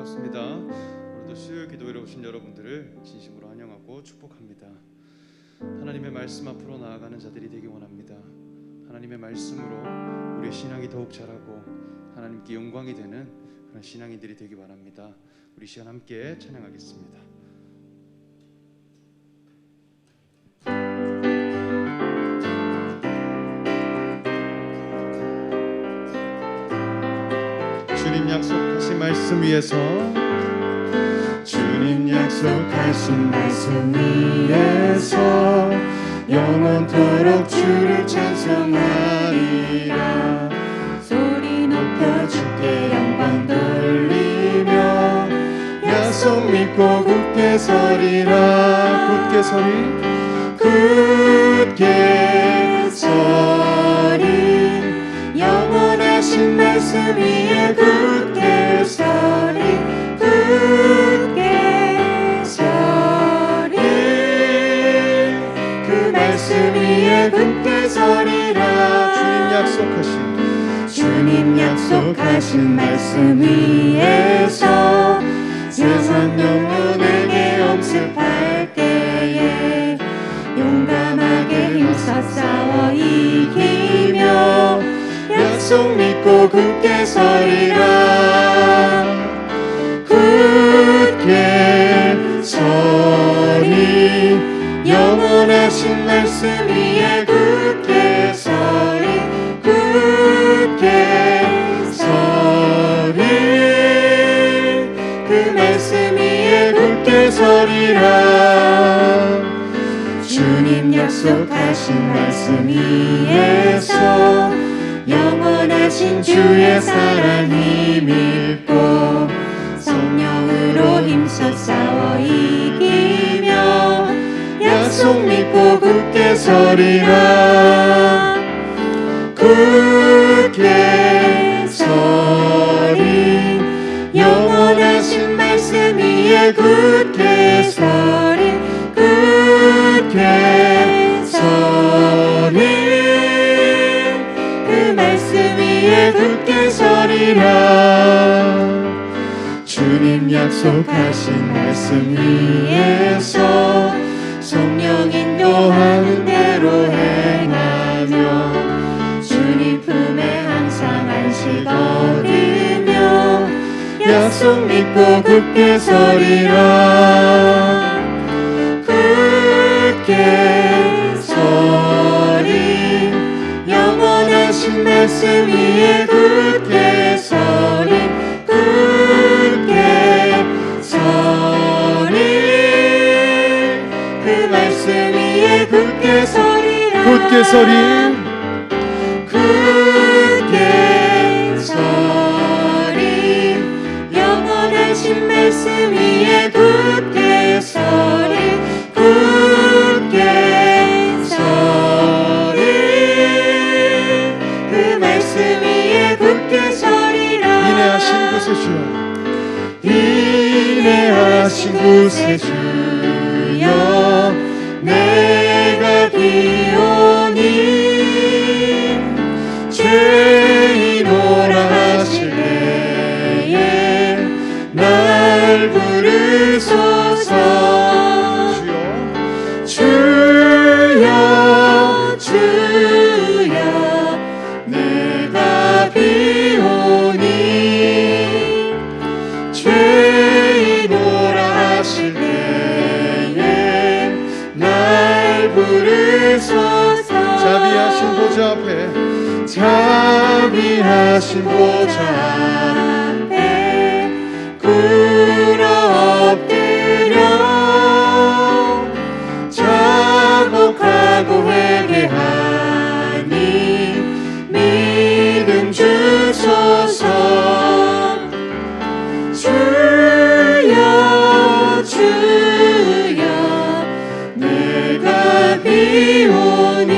반갑습니다. 오늘도 수요일 기도회에 오신 여러분들을 진심으로 환영하고 축복합니다. 하나님의 말씀 앞으로 나아가는 자들이 되기 원합니다. 하나님의 말씀으로 우리의 신앙이 더욱 자라고 하나님께 영광이 되는 그런 신앙인들이 되기 바랍니다. 우리 시간 함께 찬양하겠습니다. 주님 약속하신 말씀 위에서, 주님 약속하신 말씀 위에서 영원토록 주를 찬송하리라. 소리 높여 주께 영광 돌리며 약속 믿고 굳게 서리라. 굳게 서리 영원하신 말씀 위에 굳게 서리 그 말씀 위에 굳게 서리라. 주님 약속하신 말씀 위에서 세상 영혼에게 엄습할 때에 용감하게 힘써 싸워 이기며 약속 믿고 굳게 서리라. 굳게 서리 영원하신 말씀 위에 굳게 서리 그 말씀 위에 굳게 서리라. 주님 약속하신 말씀 위에서 영원하신 주의 사랑 힘입고 성령으로 힘써 싸워 이기며 약속 믿고 굳게 서리라. 굳게 서리 영원하신 말씀 위에 굳게 서리 그 말씀 위에 굳게 서리라. 주님 약속하신 말씀 위에서 성령 인도하는 대로 행하며 주님 품에 항상 안식 얻으며 약속 믿고 굳게 서리라. 굳게 서리 영원하신 말씀 위에 굳게 서리 그 말씀 위에 굳게 서리라. 굳게 서리 영원하신 말씀 위에 굳게 서리 그 말씀 위에 굳게 서리라. 인내하신 곳에 주여, 인내하신 곳에 주여 내가 비오니 죄인오라 하실 때에 날 부르소서. 주여 내가 비오니 죄인오라 하실 때에 날 부르소서. 자비하신 보좌 앞에 꿇어 엎드려 자복하고 회개하니 믿음 주소서. 주여 내가 비오니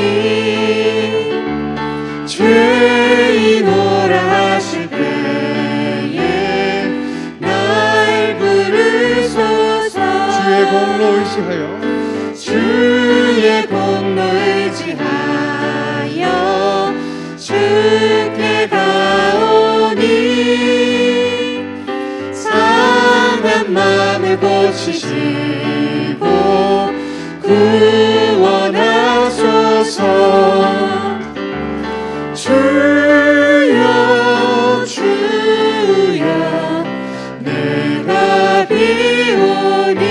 죄인오라 하실 때에 날 부르소서. 주의 공로 의지하여 주께 가오니 찾으시고 구원하소서. 주여 주여 내가 비오니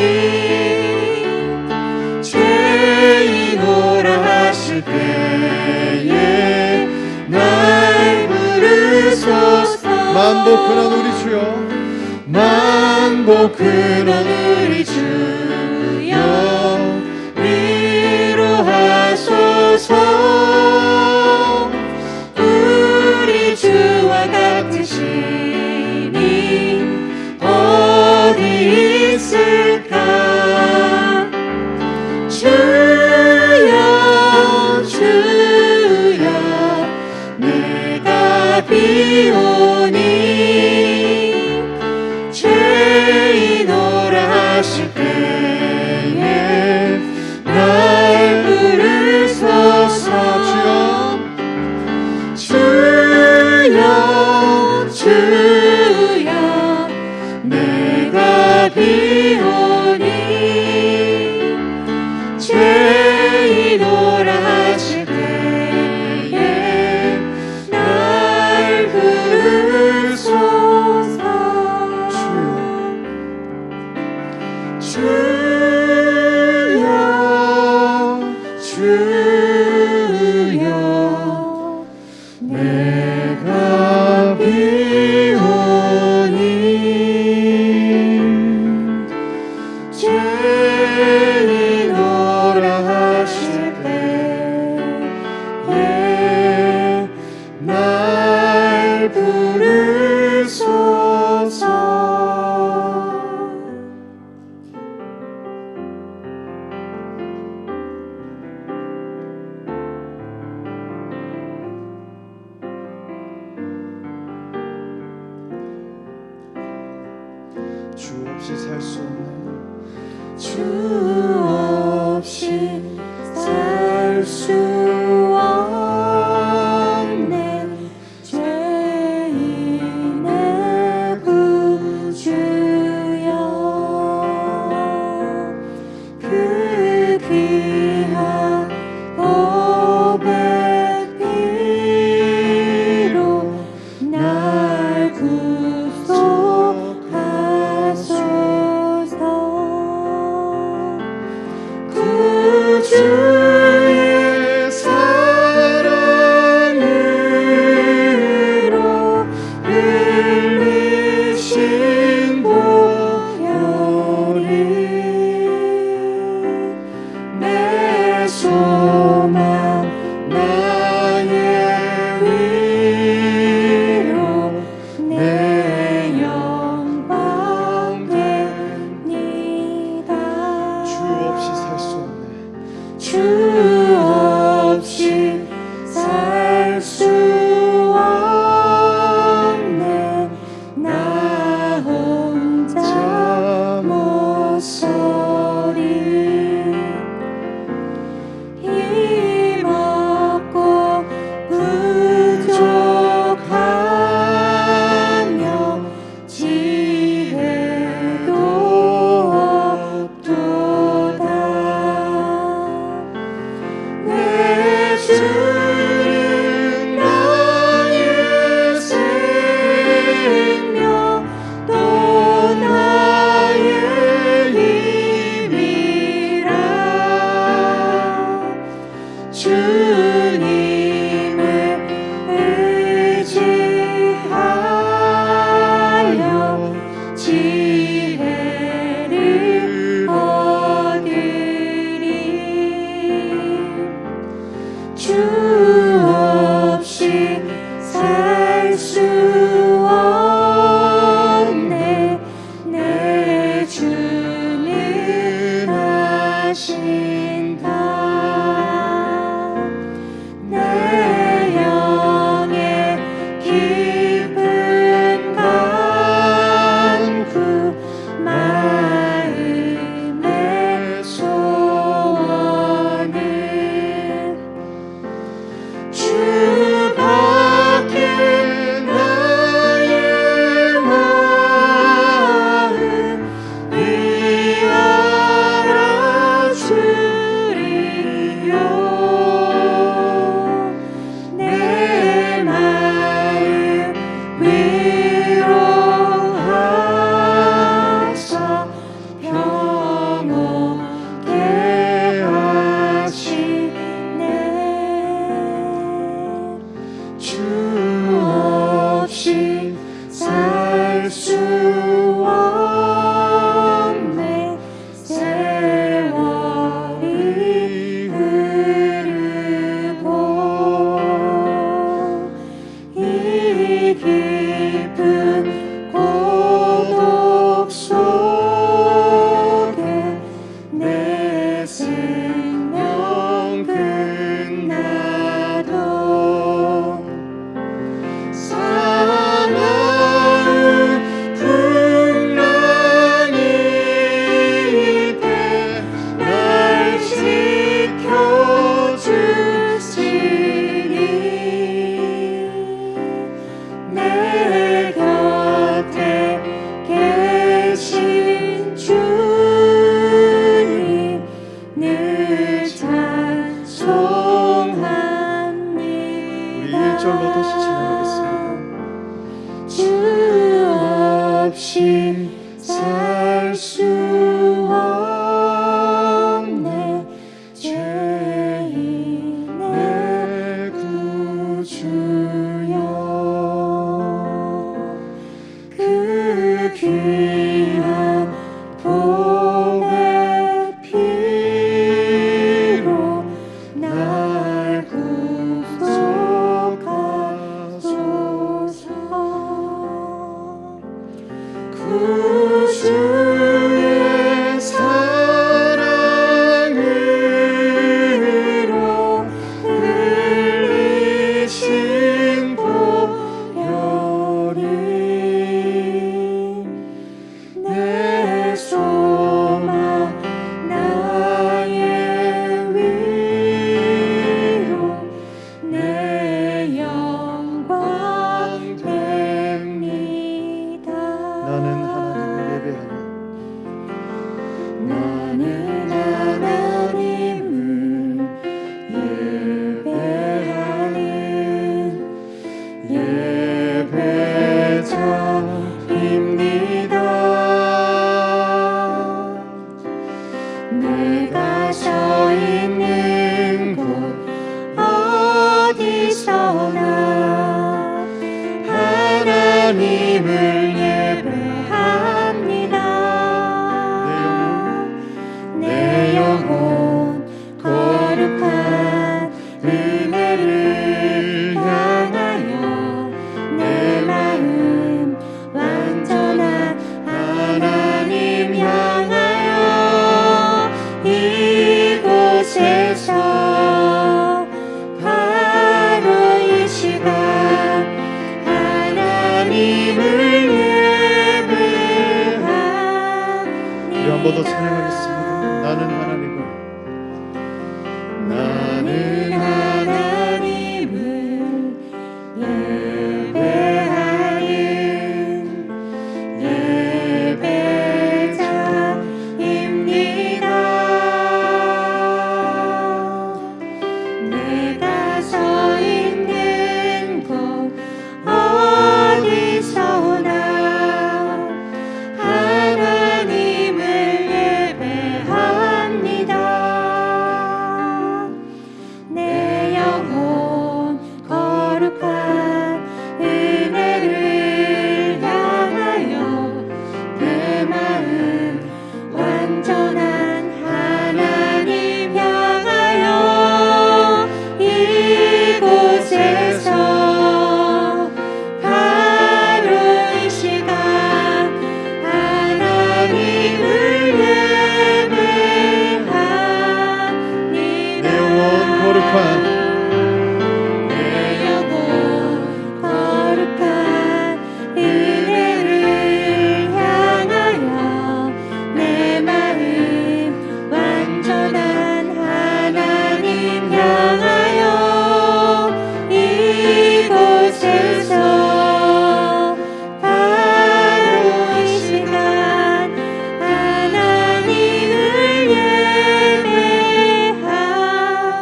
죄인오라 하실 때에 날 부르소서. 만복 근원 우리 주여 만복 근원 우리 주여 위로하소서. 우리 주와 같으시니 어디 있을까. 주여 주여 내가 비오니 죄인오라 하실 때에 날 부르소서. 주여 주여 내가 비오니 죄인오라 하실 때에 날 부르소서. 주여 주여 내가 비오니 죄인오라 하실 때에 날 부르소서. 주 없이 살 수 없네. 주 없이 살 수 없네. 죄인의 구주여 그 귀한 고백 피로 날 구속하소서. 주 없이 살 수 없네. 세월이 흐르고 이 깊은 고독 속에 내 생명 끝나도 사나운 풍랑일 때 날 지켜주시니 내 곁에 계신 주님 늘 찬송합니다. 우리 1절로 다시 진행하겠습니다. 주 없이 살 수 없네. 죄인 내 구주여 그 귀한 복의 피로 날 구속하소서. 구주의 사랑으로 흘리신 보혈이 내 소망 나의 위로 내 영광 됩니다. 나는 하나님을 예배하니 나는 하나님을 예배하는 예배자입니다. 내가 서 있는 곳 어디서나 하나님을 예배합니다. 내 영혼 거룩한 은혜를 향하여 내 마음 완전한 하나님 향하여 이곳에서 바로 이 시간 하나님을 예배합니다. 우리 한 번 더 찬양하겠습니다. 나는 하나님을 예배하는 예배자입니다. 내가 서 있는 곳 어디서나 하나님을 예배합니다. 내 영혼 거룩한 은혜를 향하여 내 마음 완전한 하나님 향하여 이곳에서 바로 이 시간 하나님을 예배합니다. 내 영혼 거룩한 은혜를 향하여 내 마음 완전한 하나님 향하여 이곳에서 바로 이 시간 하나님을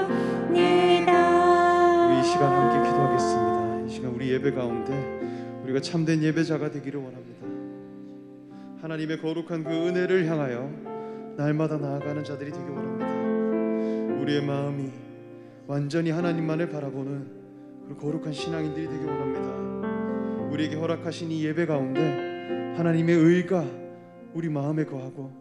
예배합니다. 우리 이 시간 함께 기도하겠습니다. 이 시간 우리 예배 가운데 우리가 참된 예배자가 되기를 원합니다. 하나님의 거룩한 그 은혜를 향하여 날마다 나아가는 자들이 되기 원합니다. 우리의 마음이 완전히 하나님만을 바라보는 그리고 거룩한 신앙인들이 되기 원합니다. 우리에게 허락하신 이 예배 가운데 하나님의 의가 우리 마음에 거하고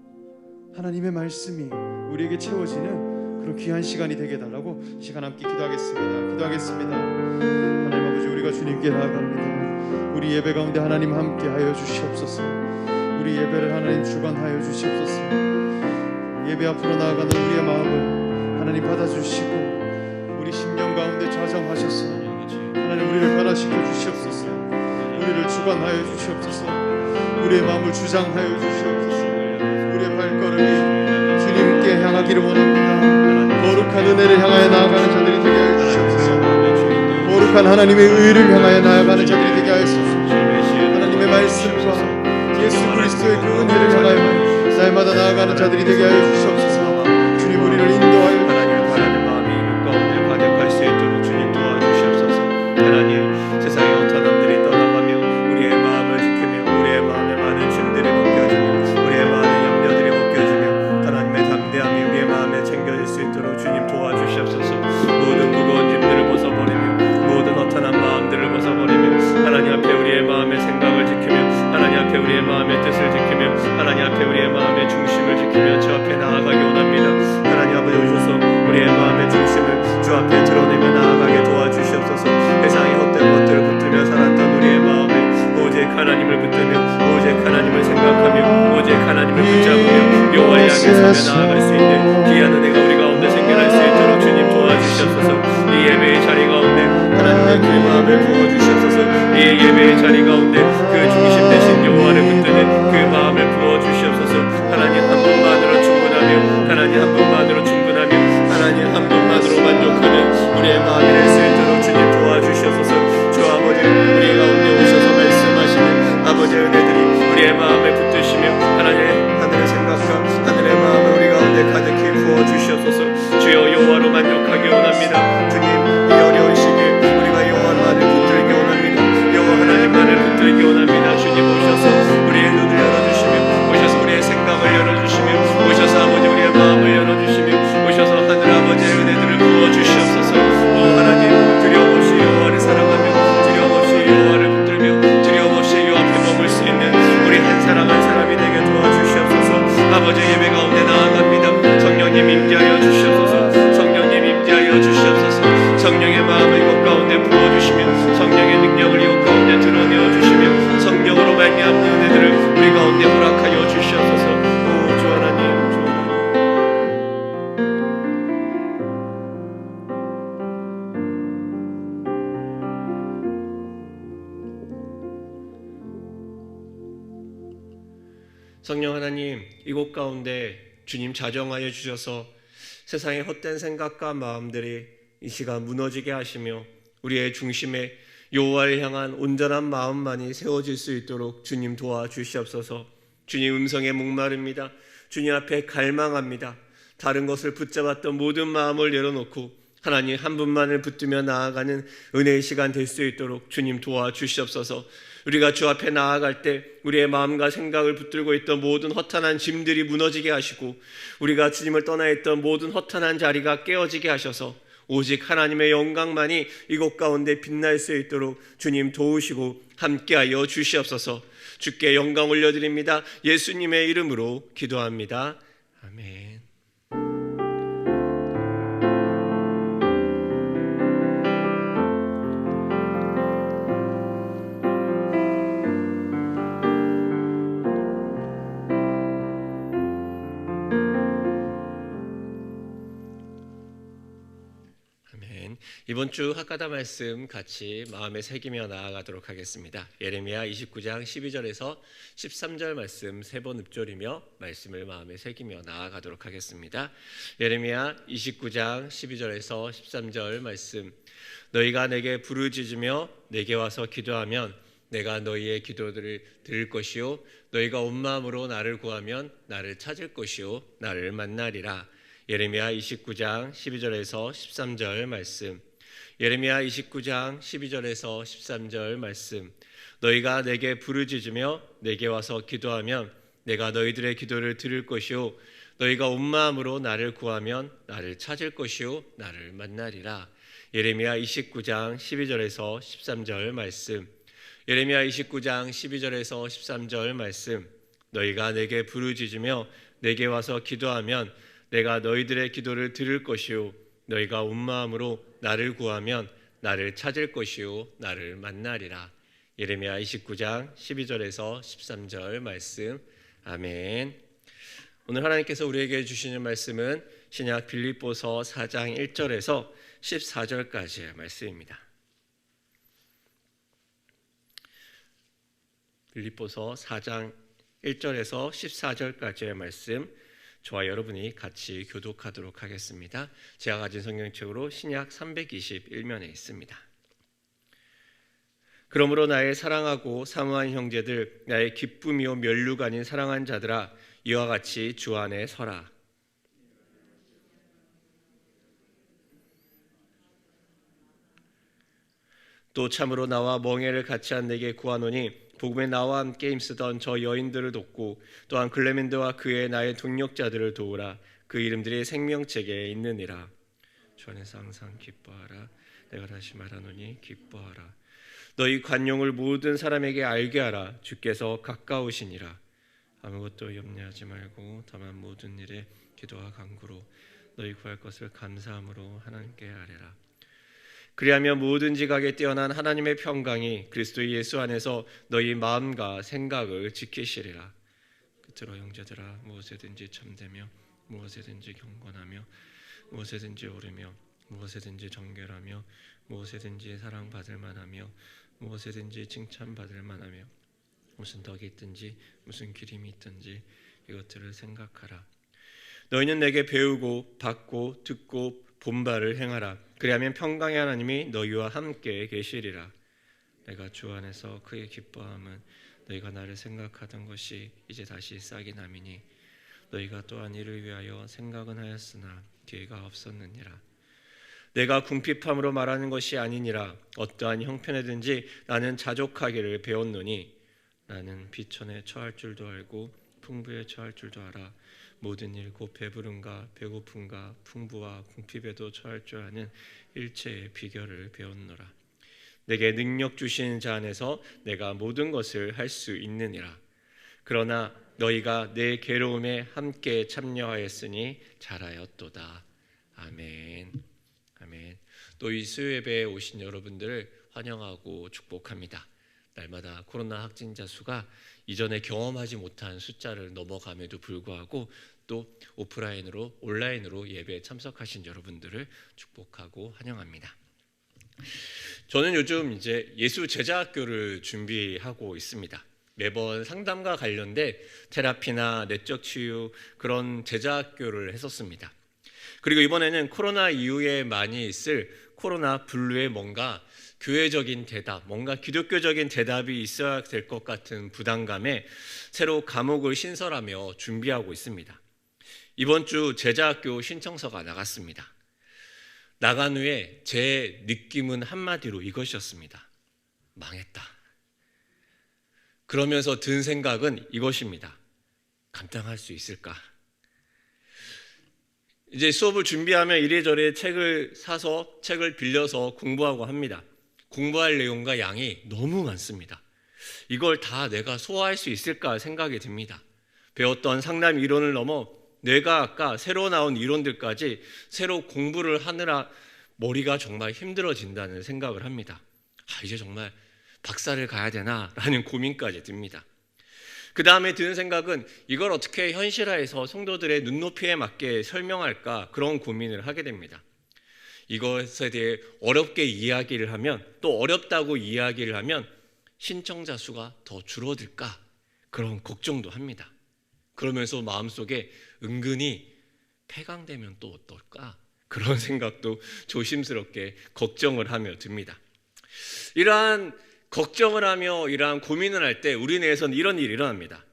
하나님의 말씀이 우리에게 채워지는 그런 귀한 시간이 되게 해달라고 시간 함께 기도하겠습니다. 하나님 아버지, 우리가 주님께 나아갑니다. 우리 예배 가운데 하나님 함께 하여 주시옵소서. 우리 예배를 하나님 주관하여 주시옵소서. 예배 앞으로 나아가는 우리의 마음을 하나님 받아주시고 우리 심령 가운데 좌정하셔서 하나님 우리를 변화시켜 주시옵소서. 우리를 주관하여 주시옵소서. 우리의 마음을 주장하여 주시옵소서. 우리의 발걸음이 주님께 향하기를 원합니다. 거룩한 은혜를 향하여 나아가는 자들이 되게 하여 주시옵소서. 거룩한 하나님의 의를 향하여 나아가는 자들이 되게 하였소서. 하나님의 말씀과 예수 그리스도의 그 은혜를 향하여 날마다 나아가는 자들이 되게 하여 주시옵소서. 주님, 우리를 인도하여 하나님을 바라는 마음이 이곳 가운데 가득할 수 있도록 주님 도와주시옵소서. 하나님, 세상의 어떤 남들이 떠나가며 우리의 마음을 지키며 우리의 마음에 많은 짐들이 벗겨지며 우리의 많은 염려들이 벗겨지며 하나님의 담대함이 우리의 마음에 챙겨질 수 있도록 주님 도와주시옵소서. 모든 무거운 짐들을 벗어버리며 모든 허탄한 마음들을 벗어버리며 하나님 앞에 우리의 마음의 생각을 지키며 하나님 앞에 우리의 마음의 뜻을 지키며 하나님 앞에 우리의 마음의 중심을 지키며 주 앞에 나아가기 원합니다. 하나님 아버지, 오셔서 우리의 마음의 중심을 주 앞에 드러내며 나아가게 도와주시옵소서. 세상의 헛된 것들을 붙들며 살았던 우리의 마음에 오직 하나님을 붙들며 오직 하나님을 생각하며 오직 하나님을 붙잡으며 여호와를 향해 서며 나아갈 수 있는 귀한 은혜가 우리 가운데 생겨날 수 있도록 주님 도와주시옵소서. 이 예배의 자리 가운데 하나님의 그 마음을 부어주시옵소서. 이 예배의 자리 가운데 그 중심 되신 여호와를 붙드는 그 마음을 부어주시옵소서. 하나님 한 분만으로 충분하며 하나님 한 분만으로 충분하며 하나님 한 분만으로 만족하는 우리의 마음이 될 수 있도록 주님 도와주시옵소서. 주 아버지, 우리 가운데 오셔서 말씀하시는 아버지의 은혜들이 우리의 마음에 붙드시며 하늘의 생각과 하늘의 마음을 우리 가운데 가득히 부어주시옵소서. 주여, 여호와로 만족하기 원합니다. 주님, 이 어려운 시기에 우리가 여호와만을 붙들기 원합니다. 여호와 하나님만을 붙들기 원합니다. 주님, 오셔서 우리의 눈을 열어주시며 오셔서 우리의 생각을 열어주시며 오셔서 아버지 우리의 마음을 열어주시며 오셔서 하늘 아버지의 은혜들을 부어주시옵소서. 오 하나님, 두려움 없이 여호와를 사랑하며 두려움 없이 여호와를 붙들며 두려움 없이 요 앞에 머물 수 있는 우리 한 사람 한 사람이 되게 도와주시옵소서. 아버지, 예배 가운데 나아갑니다. 성령님 임재하여 주시옵소서. 성령님 임재하여 주시옵소서. 성령의 마음을 이곳 가운데 부어주시며 성령의 능력을 이곳 가운데 드러내어 주시며 성령으로 말미암는 은혜들을 우리 가운데 허락하여 주시옵소서. 오 주 하나님, 주 하나님. 성령 하나님, 이곳 가운데 주님 자정하여 주셔서 세상의 헛된 생각과 마음들이 이 시간 무너지게 하시며 우리의 중심에 여호와를 향한 온전한 마음만이 세워질 수 있도록 주님 도와주시옵소서. 주님 음성에 목마릅니다. 주님 앞에 갈망합니다. 다른 것을 붙잡았던 모든 마음을 내려놓고 하나님 한 분만을 붙들며 나아가는 은혜의 시간 될 수 있도록 주님 도와주시옵소서. 우리가 주 앞에 나아갈 때 우리의 마음과 생각을 붙들고 있던 모든 허탄한 짐들이 무너지게 하시고 우리가 주님을 떠나 있던 모든 허탄한 자리가 깨어지게 하셔서 오직 하나님의 영광만이 이곳 가운데 빛날 수 있도록 주님 도우시고 함께하여 주시옵소서. 주께 영광 올려드립니다. 예수님의 이름으로 기도합니다. 아멘. 이번 주 학가다 말씀 같이 마음에 새기며 나아가도록 하겠습니다. 예레미야 29장 12절에서 13절 말씀 세 번 읊조리며 말씀을 마음에 새기며 나아가도록 하겠습니다. 예레미야 29장 12절에서 13절 말씀. 너희가 내게 부르짖으며 내게 와서 기도하면 내가 너희의 기도들을 들을 것이요 너희가 온 마음으로 나를 구하면 나를 찾을 것이요 나를 만나리라. 예레미야 29장 12절에서 13절 말씀. 예레미야 29장 12절에서 13절 말씀. 너희가 내게 부르짖으며 내게 와서 기도하면 내가 너희들의 기도를 들을 것이요 너희가 온 마음으로 나를 구하면 나를 찾을 것이요 나를 만나리라. 예레미야 29장 12절에서 13절 말씀. 예레미야 29장 12절에서 13절 말씀. 너희가 내게 부르짖으며 내게 와서 기도하면 내가 너희들의 기도를 들을 것이요 너희가 온 마음으로 나를 구하면 나를 찾을 것이요 나를 만나리라. 예레미야 29장 12절에서 13절 말씀. 아멘. 오늘 하나님께서 우리에게 주시는 말씀은 신약 빌립보서 4장 1절에서 14절까지의 말씀입니다. 빌립보서 4장 1절에서 14절까지의 말씀, 저와 여러분이 같이 교독하도록 하겠습니다. 제가 가진 성경책으로 신약 321면에 있습니다. 그러므로 나의 사랑하고 사모한 형제들, 나의 기쁨이요 면류가 아닌 사랑한 자들아, 이와 같이 주 안에 서라. 또 참으로 나와 멍에를 같이 한 내게 구하노니 복음에 나와 함께 힘쓰던 저 여인들을 돕고 또한 클레멘드와 그의 나의 동력자들을 도우라. 그 이름들이 생명책에 있느니라. 주 안에서 항상 기뻐하라. 내가 다시 말하노니 기뻐하라. 너희 관용을 모든 사람에게 알게 하라. 주께서 가까우시니라. 아무것도 염려하지 말고 다만 모든 일에 기도와 간구로 너희 구할 것을 감사함으로 하나님께 아뢰라. 그리하면 모든 지각에 뛰어난 하나님의 평강이 그리스도 예수 안에서 너희 마음과 생각을 지키시리라. 끝으로 형제들아, 무엇에든지 참되며 무엇에든지 경건하며 무엇에든지 오르며 무엇에든지 정결하며 무엇에든지 사랑받을 만하며 무엇에든지 칭찬받을 만하며 무슨 덕이 있든지 무슨 기림이 있든지 이것들을 생각하라. 너희는 내게 배우고 받고 듣고 본바를 행하라. 그리하면 평강의 하나님이 너희와 함께 계시리라. 내가 주 안에서 크게 기뻐함은 너희가 나를 생각하던 것이 이제 다시 싹이 남이니 너희가 또한 이를 위하여 생각은 하였으나 기회가 없었느니라. 내가 궁핍함으로 말하는 것이 아니니라. 어떠한 형편에든지 나는 자족하기를 배웠노니 나는 비천에 처할 줄도 알고 풍부에 처할 줄도 알아. 모든 일 곧 배부름과 배고픔과 풍부와 궁핍에도 처할 줄 아는 일체의 비결을 배웠노라. 내게 능력 주시는 자 안에서 내가 모든 것을 할 수 있느니라. 그러나 너희가 내 괴로움에 함께 참여하였으니 잘하였도다. 아멘. 아멘. 또 이 수요 예배에 오신 여러분들을 환영하고 축복합니다. 날마다 코로나 확진자 수가 이전에 경험하지 못한 숫자를 넘어감에도 불구하고 또 오프라인으로 온라인으로 예배에 참석하신 여러분들을 축복하고 환영합니다. 저는 요즘 이제 예수 제자학교를 준비하고 있습니다. 매번 상담과 관련된 테라피나 내적 치유 그런 제자학교를 했었습니다. 그리고 이번에는 코로나 이후에 많이 있을 코로나 분류에 뭔가 교회적인 대답, 뭔가 기독교적인 대답이 있어야 될 것 같은 부담감에 새로 과목을 신설하며 준비하고 있습니다. 이번 주 제자학교 신청서가 나갔습니다. 나간 후에 제 느낌은 한마디로 이것이었습니다. 망했다. 그러면서 든 생각은 이것입니다. 감당할 수 있을까? 이제 수업을 준비하면 이래저래 책을 사서 책을 빌려서 공부하고 합니다. 공부할 내용과 양이 너무 많습니다. 이걸 다 내가 소화할 수 있을까 생각이 듭니다. 배웠던 상담 이론을 넘어 뇌가 아까 새로 나온 이론들까지 새로 공부를 하느라 머리가 정말 힘들어진다는 생각을 합니다. 이제 정말 박사를 가야 되나 라는 고민까지 듭니다. 그 다음에 드는 생각은 이걸 어떻게 현실화해서 성도들의 눈높이에 맞게 설명할까 그런 고민을 하게 됩니다. 이것에 대해 어렵게 이야기를 하면 또 어렵다고 이야기를 하면 신청자 수가 더 줄어들까 그런 걱정도 합니다. 그러면서 마음속에 은근히 폐강되면 또 어떨까 그런 생각도 조심스럽게 걱정을 하며 듭니다. 이러한 걱정을 하며 이러한 고민을 할 때 우리 내에서는 이런 일이 일어납니다.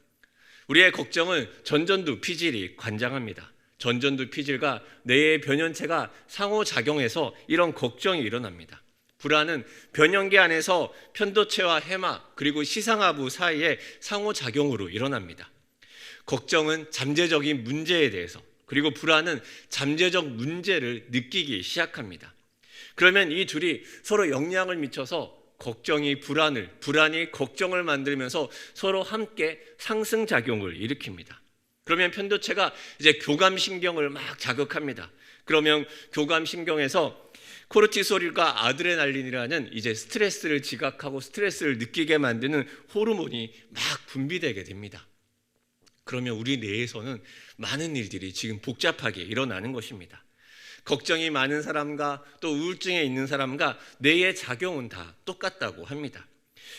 우리의 걱정은 전전두 피질이 관장합니다. 전전두 피질과 뇌의 변연체가 상호작용해서 이런 걱정이 일어납니다. 불안은 변연계 안에서 편도체와 해마 그리고 시상하부 사이의 상호작용으로 일어납니다. 걱정은 잠재적인 문제에 대해서 그리고 불안은 잠재적 문제를 느끼기 시작합니다. 그러면 이 둘이 서로 영향을 미쳐서 걱정이 불안이 걱정을 만들면서 서로 함께 상승작용을 일으킵니다. 그러면 편도체가 이제 교감신경을 막 자극합니다. 그러면 교감신경에서 코르티솔과 아드레날린이라는 이제 스트레스를 지각하고 스트레스를 느끼게 만드는 호르몬이 막 분비되게 됩니다. 그러면 우리 뇌에서는 많은 일들이 지금 복잡하게 일어나는 것입니다. 걱정이 많은 사람과 또 우울증에 있는 사람과 뇌의 작용은 다 똑같다고 합니다.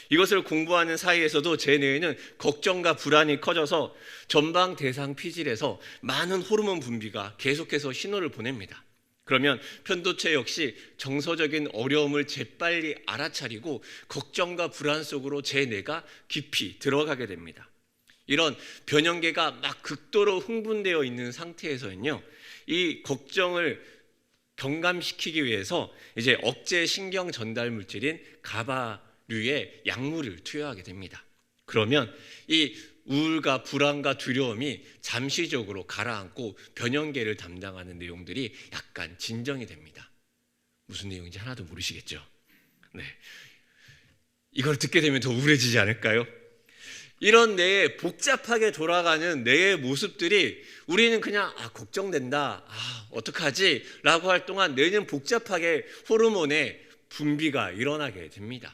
이것을 공부하는 사이에서도 제 뇌에는 걱정과 불안이 커져서 전방 대상 피질에서 많은 호르몬 분비가 계속해서 신호를 보냅니다. 그러면 편도체 역시 정서적인 어려움을 재빨리 알아차리고 걱정과 불안 속으로 제 뇌가 깊이 들어가게 됩니다. 이런 변형계가 막 극도로 흥분되어 있는 상태에서는요, 이 걱정을 경감시키기 위해서 이제 억제 신경 전달 물질인 가바류의 약물을 투여하게 됩니다. 그러면 이 우울과 불안과 두려움이 잠시적으로 가라앉고 변형계를 담당하는 내용들이 약간 진정이 됩니다. 무슨 내용인지 하나도 모르시겠죠? 네, 이걸 듣게 되면 더 우울해지지 않을까요? 이런 뇌에 복잡하게 돌아가는 뇌의 모습들이 우리는 그냥 걱정된다, 어떡하지? 라고 할 동안 뇌는 복잡하게 호르몬의 분비가 일어나게 됩니다.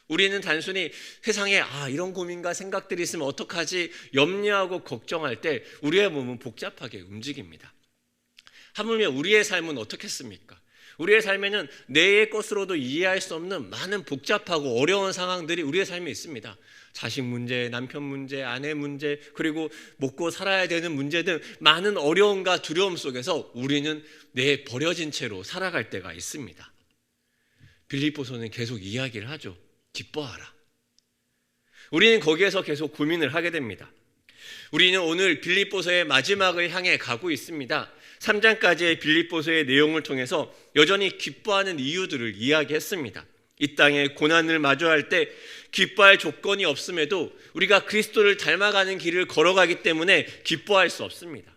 우리는 단순히 세상에 이런 고민과 생각들이 있으면 어떡하지? 염려하고 걱정할 때 우리의 몸은 복잡하게 움직입니다. 하물며 우리의 삶은 어떻겠습니까? 우리의 삶에는 뇌의 것으로도 이해할 수 없는 많은 복잡하고 어려운 상황들이 우리의 삶에 있습니다. 자식 문제, 남편 문제, 아내 문제, 그리고 먹고 살아야 되는 문제 등 많은 어려움과 두려움 속에서 우리는 내 버려진 채로 살아갈 때가 있습니다. 빌립보서는 계속 이야기를 하죠. 기뻐하라. 우리는 거기에서 계속 고민을 하게 됩니다. 우리는 오늘 빌립보서의 마지막을 향해 가고 있습니다. 3장까지의 빌립보서의 내용을 통해서 여전히 기뻐하는 이유들을 이야기했습니다. 이 땅에 고난을 마주할 때 기뻐할 조건이 없음에도 우리가 그리스도를 닮아가는 길을 걸어가기 때문에 기뻐할 수 없습니다.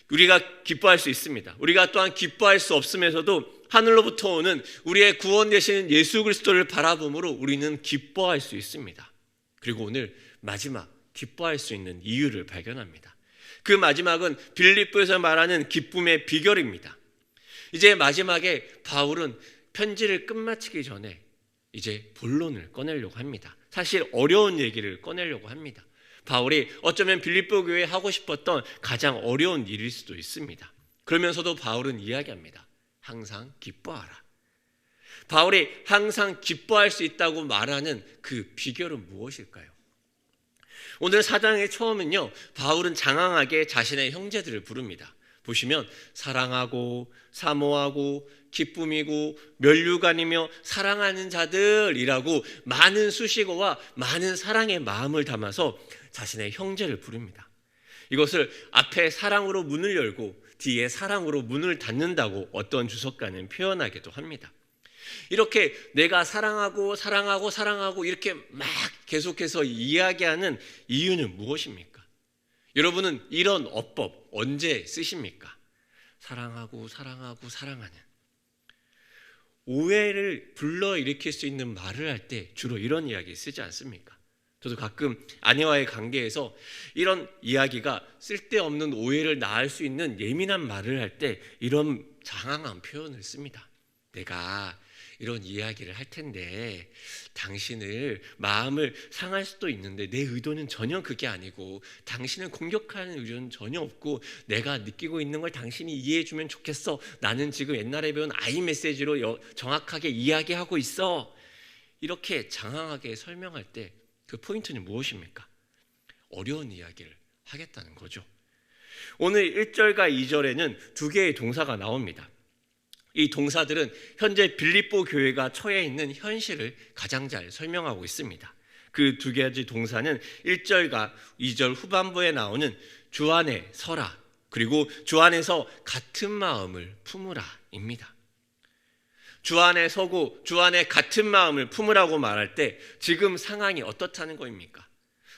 우리가 기뻐할 수 있습니다. 우리가 또한 기뻐할 수 없으면서도 하늘로부터 오는 우리의 구원 되시는 예수 그리스도를 바라봄으로 우리는 기뻐할 수 있습니다. 그리고 오늘 마지막 기뻐할 수 있는 이유를 발견합니다. 그 마지막은 빌립보에서 말하는 기쁨의 비결입니다. 이제 마지막에 바울은 편지를 끝마치기 전에 이제 본론을 꺼내려고 합니다. 사실 어려운 얘기를 꺼내려고 합니다. 바울이 어쩌면 빌립보 교회에 하고 싶었던 가장 어려운 일일 수도 있습니다. 그러면서도 바울은 이야기합니다. 항상 기뻐하라. 바울이 항상 기뻐할 수 있다고 말하는 그 비결은 무엇일까요? 오늘 4장의 처음은요, 바울은 장황하게 자신의 형제들을 부릅니다. 보시면 사랑하고 사모하고 기쁨이고 면류관이며 사랑하는 자들이라고 많은 수식어와 많은 사랑의 마음을 담아서 자신의 형제를 부릅니다. 이것을 앞에 사랑으로 문을 열고 뒤에 사랑으로 문을 닫는다고 어떤 주석가는 표현하기도 합니다. 이렇게 내가 사랑하고 이렇게 막 계속해서 이야기하는 이유는 무엇입니까? 여러분은 이런 어법 언제 쓰십니까? 사랑하고 사랑하는. 오해를 불러일으킬 수 있는 말을 할 때 주로 이런 이야기 쓰지 않습니까? 저도 가끔 아내와의 관계에서 이런 이야기가 쓸데없는 오해를 낳을 수 있는 예민한 말을 할 때 이런 장황한 표현을 씁니다. 내가 이런 이야기를 할 텐데 당신을 마음을 상할 수도 있는데 내 의도는 전혀 그게 아니고 당신을 공격하는 의도는 전혀 없고 내가 느끼고 있는 걸 당신이 이해해 주면 좋겠어. 나는 지금 옛날에 배운 아이 메시지로 정확하게 이야기하고 있어. 이렇게 장황하게 설명할 때 그 포인트는 무엇입니까? 어려운 이야기를 하겠다는 거죠. 오늘 1절과 2절에는 두 개의 동사가 나옵니다. 이 동사들은 현재 빌립보 교회가 처해 있는 현실을 가장 잘 설명하고 있습니다. 그 두 가지 동사는 1절과 2절 후반부에 나오는 주 안에 서라, 그리고 주 안에서 같은 마음을 품으라입니다. 주 안에 서고 주 안에 같은 마음을 품으라고 말할 때 지금 상황이 어떻다는 거입니까?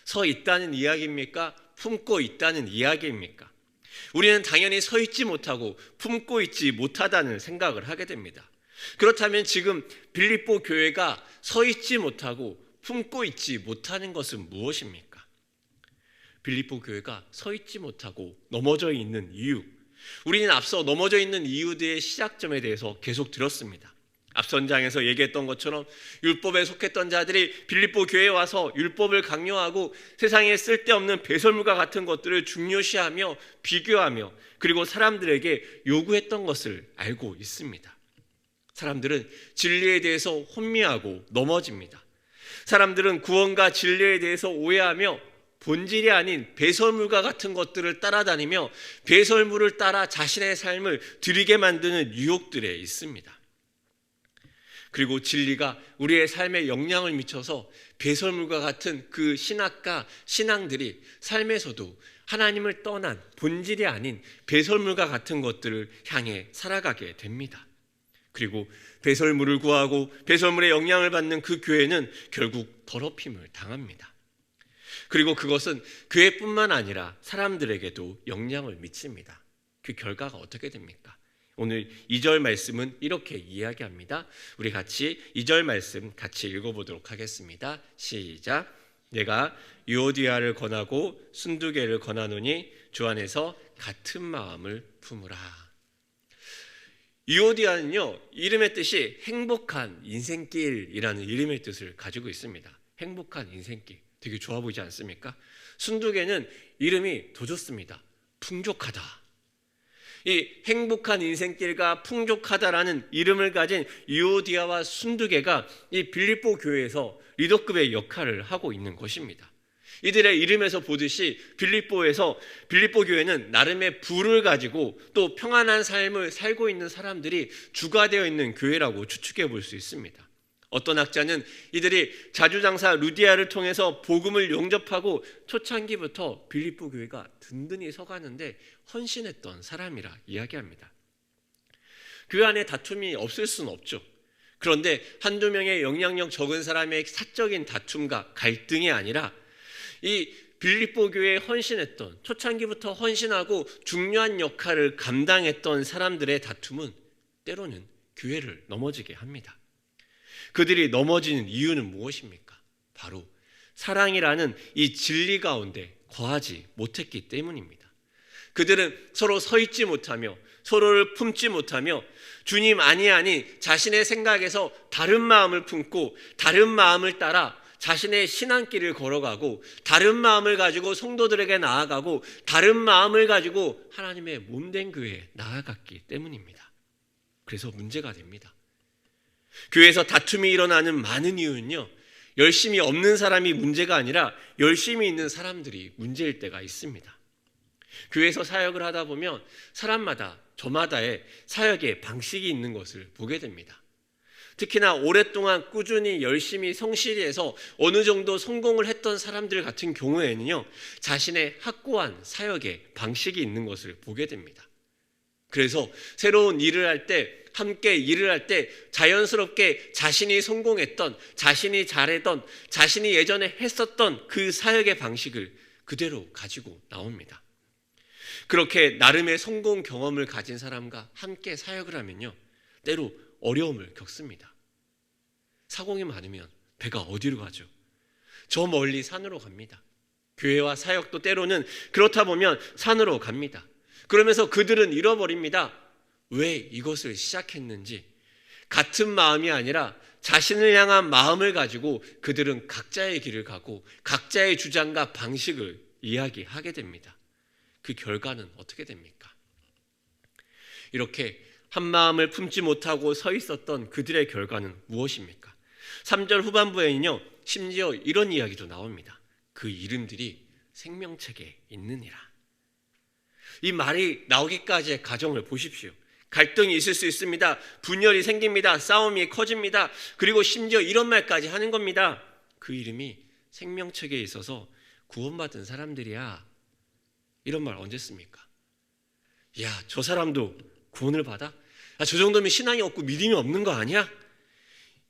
서 있다는 이야기입니까? 품고 있다는 이야기입니까? 우리는 당연히 서 있지 못하고 품고 있지 못하다는 생각을 하게 됩니다. 그렇다면 지금 빌립보 교회가 서 있지 못하고 품고 있지 못하는 것은 무엇입니까? 빌립보 교회가 서 있지 못하고 넘어져 있는 이유, 우리는 앞서 넘어져 있는 이유들의 시작점에 대해서 계속 들었습니다. 앞선 장에서 얘기했던 것처럼 율법에 속했던 자들이 빌립보 교회에 와서 율법을 강요하고 세상에 쓸데없는 배설물과 같은 것들을 중요시하며 비교하며 그리고 사람들에게 요구했던 것을 알고 있습니다. 사람들은 진리에 대해서 혼미하고 넘어집니다. 사람들은 구원과 진리에 대해서 오해하며 본질이 아닌 배설물과 같은 것들을 따라다니며 배설물을 따라 자신의 삶을 드리게 만드는 유혹들에 있습니다. 그리고 진리가 우리의 삶에 영향을 미쳐서 배설물과 같은 그 신학과 신앙들이 삶에서도 하나님을 떠난 본질이 아닌 배설물과 같은 것들을 향해 살아가게 됩니다. 그리고 배설물을 구하고 배설물의 영향을 받는 그 교회는 결국 더럽힘을 당합니다. 그리고 그것은 교회뿐만 아니라 사람들에게도 영향을 미칩니다. 그 결과가 어떻게 됩니까? 오늘 2절 말씀은 이렇게 이야기합니다. 우리 같이 2절 말씀 같이 읽어보도록 하겠습니다. 시작. 내가 유오디아를 권하고 순두개를 권하노니 주 안에서 같은 마음을 품으라. 유오디아는요, 이름의 뜻이 행복한 인생길이라는 이름의 뜻을 가지고 있습니다. 행복한 인생길. 되게 좋아 보이지 않습니까? 순두개는 이름이 더 좋습니다. 풍족하다. 이 행복한 인생길과 풍족하다라는 이름을 가진 유오디아와 순두개가 이 빌립보 교회에서 리더급의 역할을 하고 있는 것입니다. 이들의 이름에서 보듯이 빌립보 교회는 나름의 부를 가지고 또 평안한 삶을 살고 있는 사람들이 주가 되어 있는 교회라고 추측해 볼 수 있습니다. 어떤 학자는 이들이 자주장사 루디아를 통해서 복음을 영접하고 초창기부터 빌립보 교회가 든든히 서가는데 헌신했던 사람이라 이야기합니다. 그 안에 다툼이 없을 수는 없죠. 그런데 한두 명의 영향력 적은 사람의 사적인 다툼과 갈등이 아니라 이 빌립보 교회에 헌신했던, 초창기부터 헌신하고 중요한 역할을 감당했던 사람들의 다툼은 때로는 교회를 넘어지게 합니다. 그들이 넘어지는 이유는 무엇입니까? 바로 사랑이라는 이 진리 가운데 거하지 못했기 때문입니다. 그들은 서로 서 있지 못하며 서로를 품지 못하며 주님 아니 자신의 생각에서 다른 마음을 품고 다른 마음을 따라 자신의 신앙길을 걸어가고 다른 마음을 가지고 성도들에게 나아가고 다른 마음을 가지고 하나님의 몸된 교회에 나아갔기 때문입니다. 그래서 문제가 됩니다. 교회에서 다툼이 일어나는 많은 이유는요, 열심히 없는 사람이 문제가 아니라 열심히 있는 사람들이 문제일 때가 있습니다. 교회에서 사역을 하다 보면 사람마다 저마다의 사역의 방식이 있는 것을 보게 됩니다. 특히나 오랫동안 꾸준히 열심히 성실히 해서 어느 정도 성공을 했던 사람들 같은 경우에는요, 자신의 확고한 사역의 방식이 있는 것을 보게 됩니다. 그래서 새로운 일을 할 때, 함께 일을 할 때 자연스럽게 자신이 성공했던, 자신이 잘했던, 자신이 예전에 했었던 그 사역의 방식을 그대로 가지고 나옵니다. 그렇게 나름의 성공 경험을 가진 사람과 함께 사역을 하면요, 때로 어려움을 겪습니다. 사공이 많으면 배가 어디로 가죠? 저 멀리 산으로 갑니다. 교회와 사역도 때로는 그렇다 보면 산으로 갑니다. 그러면서 그들은 잃어버립니다. 왜 이것을 시작했는지. 같은 마음이 아니라 자신을 향한 마음을 가지고 그들은 각자의 길을 가고 각자의 주장과 방식을 이야기하게 됩니다. 그 결과는 어떻게 됩니까? 이렇게 한 마음을 품지 못하고 서 있었던 그들의 결과는 무엇입니까? 3절 후반부에는요, 심지어 이런 이야기도 나옵니다. 그 이름들이 생명책에 있느니라. 이 말이 나오기까지의 과정을 보십시오. 갈등이 있을 수 있습니다. 분열이 생깁니다. 싸움이 커집니다. 그리고 심지어 이런 말까지 하는 겁니다. 그 이름이 생명책에 있어서 구원받은 사람들이야. 이런 말 언제 씁니까? 야, 저 사람도 구원을 받아? 야, 저 정도면 신앙이 없고 믿음이 없는 거 아니야?